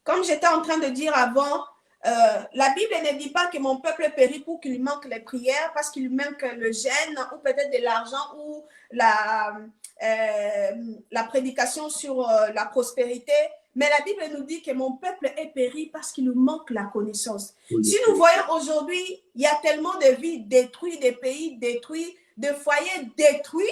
[SPEAKER 1] Comme j'étais en train de dire avant, la Bible ne dit pas que mon peuple périt pour qu'il manque les prières, parce qu'il manque le jeûne ou peut-être de l'argent ou la prédication sur la prospérité. Mais la Bible nous dit que mon peuple est péri parce qu'il nous manque la connaissance. Si nous voyons aujourd'hui, il y a tellement de vies détruites, des pays détruits, de foyers détruits.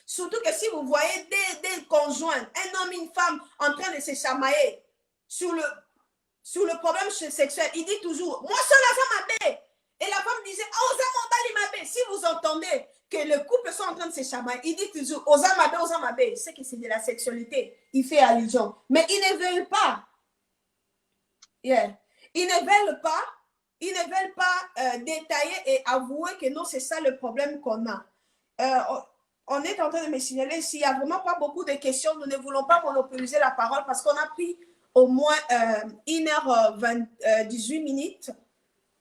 [SPEAKER 1] Surtout que si vous voyez des conjoints, un homme et une femme en train de se chamailler sur le problème sexuel, il dit toujours, moi seul la femme. Et la femme disait, oh, Ozamabé, si vous entendez que le couple sont en train de se chamailler, il dit toujours, Ozamabé, c'est que c'est de la sexualité. Il fait allusion. Mais ils ne veulent pas. Yeah. Ils ne veulent pas détailler et avouer que non, c'est ça le problème qu'on a. On est en train de me signaler, s'il n'y a vraiment pas beaucoup de questions, nous ne voulons pas monopoliser la parole parce qu'on a pris au moins 1h18 minutes.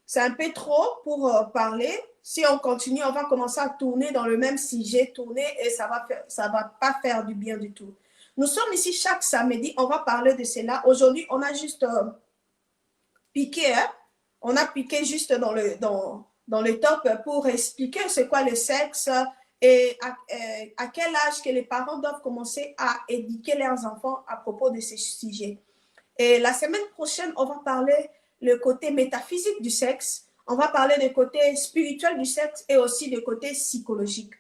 [SPEAKER 1] C'est un peu trop pour parler. Si on continue, on va commencer à tourner dans le même sujet, et ça va pas faire du bien du tout. Nous sommes ici chaque samedi, on va parler de cela. Aujourd'hui, on a juste piqué, hein? On a piqué juste dans le top pour expliquer c'est quoi le sexe et à quel âge que les parents doivent commencer à éduquer leurs enfants à propos de ces sujets. Et la semaine prochaine, on va parler le côté métaphysique du sexe, on va parler du côté spirituel du sexe et aussi du côté psychologique.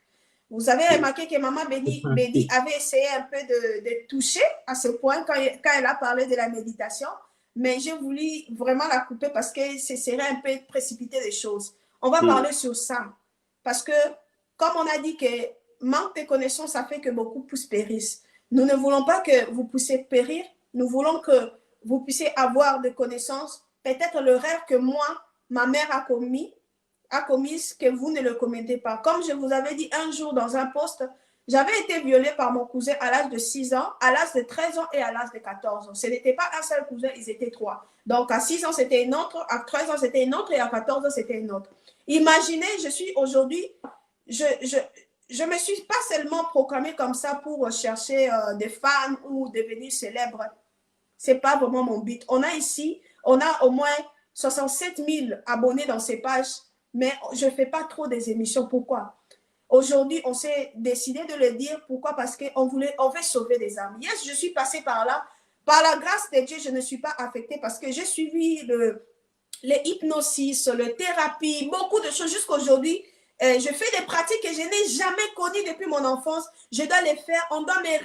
[SPEAKER 1] Vous avez remarqué que Maman Béni avait essayé un peu de toucher à ce point quand elle a parlé de la méditation, mais j'ai voulu vraiment la couper parce que ce serait un peu précipiter les choses. On va parler sur ça parce que, comme on a dit que manque de connaissances, ça fait que beaucoup périssent. Nous ne voulons pas que vous puissiez périr, nous voulons que vous puissiez avoir des connaissances, peut-être le rêve que moi, ma mère a commis, que vous ne le commettez pas. Comme je vous avais dit un jour dans un post, j'avais été violée par mon cousin à l'âge de 6 ans, à l'âge de 13 ans et à l'âge de 14 ans. Ce n'était pas un seul cousin, ils étaient 3. Donc à 6 ans, c'était une autre, à 13 ans, c'était une autre et à 14 ans, c'était une autre. Imaginez, je suis aujourd'hui, je me suis pas seulement proclamée comme ça pour chercher des fans ou devenir célèbre. C'est pas vraiment mon but. On a au moins 67 000 abonnés dans ces pages, mais je fais pas trop des émissions. Pourquoi? Aujourd'hui, on s'est décidé de le dire. Pourquoi? Parce qu'on veut sauver des âmes. Yes, je suis passée par là. Par la grâce de Dieu, je ne suis pas affectée parce que j'ai suivi les hypnosis, le thérapie, beaucoup de choses jusqu'à aujourd'hui. Je fais des pratiques que je n'ai jamais connues depuis mon enfance. Je dois les faire. On doit me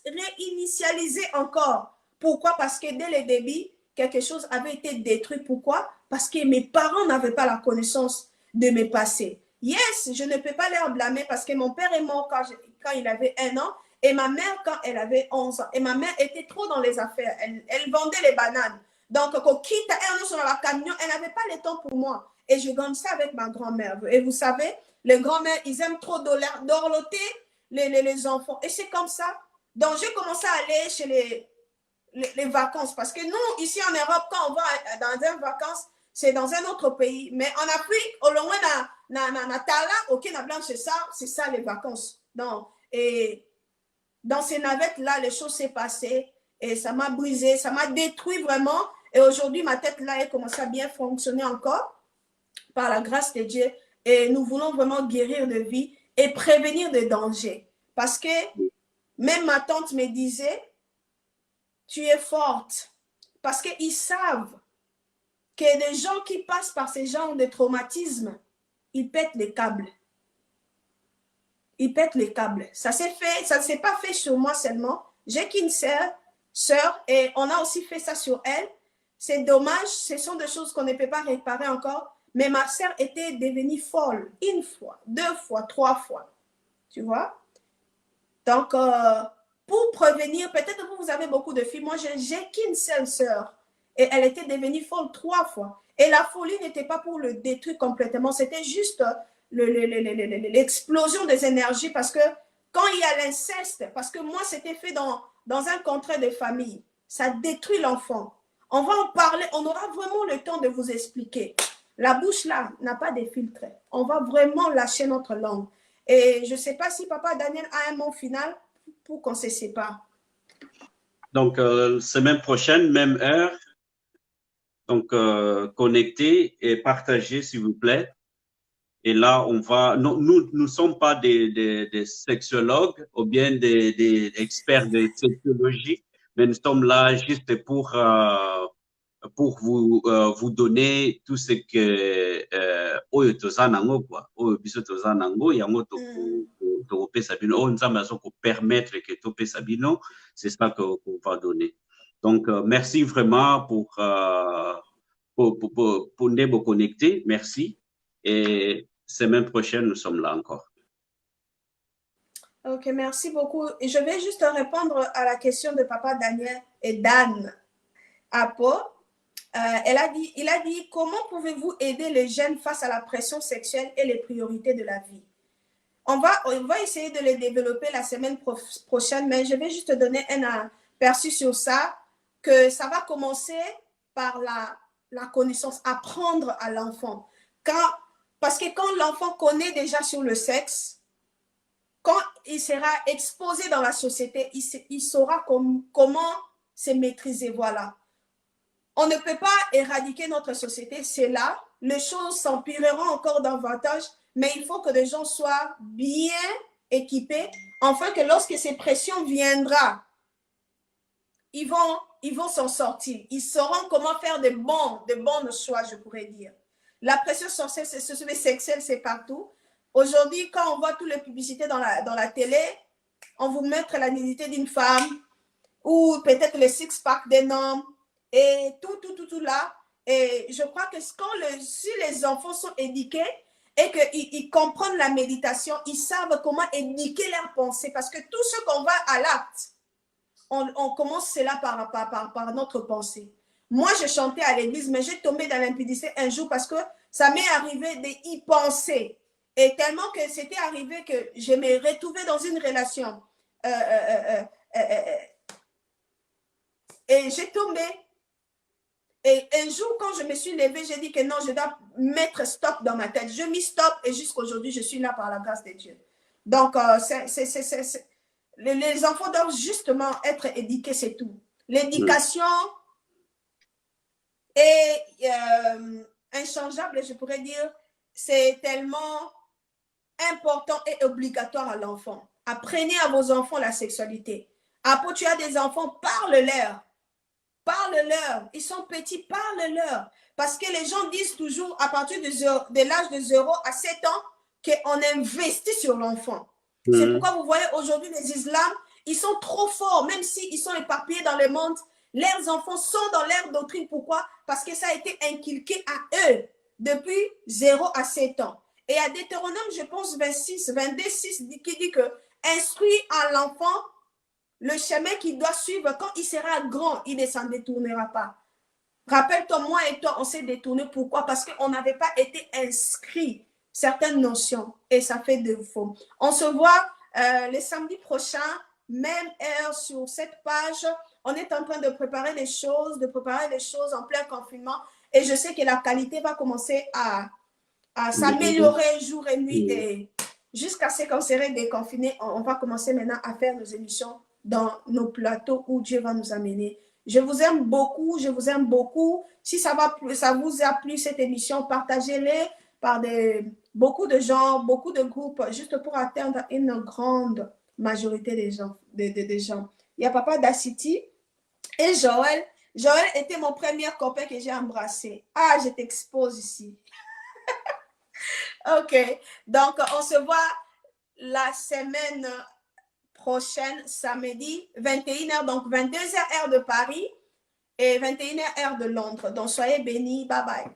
[SPEAKER 1] réinitialiser encore. Pourquoi? Parce que dès le début, quelque chose avait été détruit. Pourquoi? Parce que mes parents n'avaient pas la connaissance de mes passés. Yes, je ne peux pas leur blâmer parce que mon père est mort quand il avait 1 an et ma mère quand elle avait 11 ans. Et ma mère était trop dans les affaires. Elle vendait les bananes. Donc, quand quitte un sur la camion, elle n'avait pas le temps pour moi. Et je gagne ça avec ma grand-mère. Et vous savez, les grands-mères, ils aiment trop dorloter les enfants. Et c'est comme ça. Donc, j'ai commencé à aller chez les vacances. Parce que nous, ici en Europe, quand on va dans une vacance, c'est dans un autre pays. Mais en Afrique, au loin, c'est ça les vacances. Donc, et dans ces navettes-là, les choses s'est passées et ça m'a brisé, ça m'a détruit vraiment. Et aujourd'hui, ma tête là, elle commence à bien fonctionner encore par la grâce de Dieu. Et nous voulons vraiment guérir de vie et prévenir des dangers. Parce que même ma tante me disait, tu es forte. Parce qu'ils savent que les gens qui passent par ces genres de traumatismes, ils pètent les câbles. Ils pètent les câbles. Ça ne s'est pas fait sur moi seulement. J'ai qu'une sœur, et on a aussi fait ça sur elle. C'est dommage, ce sont des choses qu'on ne peut pas réparer encore. Mais ma sœur était devenue folle 1 fois, 2 fois, 3 fois. Tu vois? Donc, pour prévenir, peut-être que vous avez beaucoup de filles. Moi, j'ai qu'une seule sœur. Et elle était devenue folle 3 fois. Et la folie n'était pas pour le détruire complètement. C'était juste l'explosion des énergies. Parce que quand il y a l'inceste, parce que moi, c'était fait dans un contrat de famille. Ça détruit l'enfant. On va en parler. On aura vraiment le temps de vous expliquer. La bouche, là, n'a pas de filtre. On va vraiment lâcher notre langue. Et je ne sais pas si Papa Daniel a un mot final pour qu'on se sépare.
[SPEAKER 2] Donc, semaine prochaine, même heure. Donc, connectez et partagez, s'il vous plaît. Et là, on va... Nous ne sommes pas des sexologues ou bien des experts de sexologie, mais nous sommes là juste pour vous donner tout ce que oyo toza nango quoi oyo biso toza nango yango tokopesa bino oyo nzambe azo permettre que topesa bino, c'est ça qu'on va donner. Donc merci vraiment pour pour nous connecter. Merci. Et semaine prochaine, nous sommes là encore.
[SPEAKER 1] Ok, merci beaucoup. Et je vais juste répondre à la question de papa Daniel et Dan Apo. Il a dit, comment pouvez-vous aider les jeunes face à la pression sexuelle et les priorités de la vie? On va essayer de les développer la semaine prochaine, mais je vais juste donner un aperçu sur ça, que ça va commencer par la connaissance, apprendre à l'enfant. Parce que quand l'enfant connaît déjà sur le sexe, quand il sera exposé dans la société, il saura comment se maîtriser. Voilà. On ne peut pas éradiquer notre société, c'est là. Les choses s'empireront encore davantage, mais il faut que les gens soient bien équipés, afin que lorsque ces pressions viendront, ils vont s'en sortir. Ils sauront comment faire de bons choix, je pourrais dire. La pression sexuelle, c'est partout. Aujourd'hui, quand on voit toutes les publicités dans la télé, on vous montre la nudité d'une femme ou peut-être le six-pack d'un homme et tout là. Et je crois que si les enfants sont éduqués et qu'ils comprennent la méditation, ils savent comment éduquer leurs pensées. Parce que tout ce qu'on va à l'acte, on commence cela par notre pensée. Moi, je chantais à l'église, mais j'ai tombé dans l'impudicité un jour parce que ça m'est arrivé d'y penser. Et tellement que c'était arrivé que je me retrouvais dans une relation. Et j'ai tombé. Et un jour, quand je me suis levée, j'ai dit que non, je dois mettre stop dans ma tête. Je mis stop et jusqu'aujourd'hui, je suis là par la grâce de Dieu. Donc, les enfants doivent justement être éduqués, c'est tout. L'éducation est inchangeable, je pourrais dire. C'est tellement important et obligatoire à l'enfant. Apprenez à vos enfants la sexualité. Après, tu as des enfants, parle-leur. Parle-leur. Ils sont petits, parle-leur. Parce que les gens disent toujours, à partir de l'âge de 0 à 7 ans, qu'on investit sur l'enfant. C'est pourquoi vous voyez aujourd'hui les islams, ils sont trop forts, même s'ils sont éparpillés dans le monde. Leurs enfants sont dans leur doctrine. Pourquoi? Parce que ça a été inculqué à eux depuis 0 à 7 ans. Et à Deutéronome, je pense 26, 22, 6, qui dit que instruis à l'enfant le chemin qu'il doit suivre. Quand il sera grand, il ne s'en détournera pas. Rappelle-toi, moi et toi, on s'est détourné. Pourquoi? Parce qu'on n'avait pas été inscrits certaines notions et ça fait de faux. On se voit le samedi prochain, même heure sur cette page. On est en train de préparer les choses, en plein confinement et je sais que la qualité va commencer à s'améliorer jour et nuit et jusqu'à ce qu'on serait déconfinés, on va commencer maintenant à faire nos émissions dans nos plateaux où Dieu va nous amener. Je vous aime beaucoup, je vous aime beaucoup. Si ça vous a plu cette émission, partagez-les par beaucoup de gens, beaucoup de groupes, juste pour atteindre une grande majorité des gens. Il y a Papa Dacity et Joël. Joël était mon premier copain que j'ai embrassé. Ah, je t'expose ici. Ok, donc on se voit la semaine prochaine, samedi, 21h, donc 22h heure de Paris et 21h heure de Londres. Donc soyez bénis, bye bye.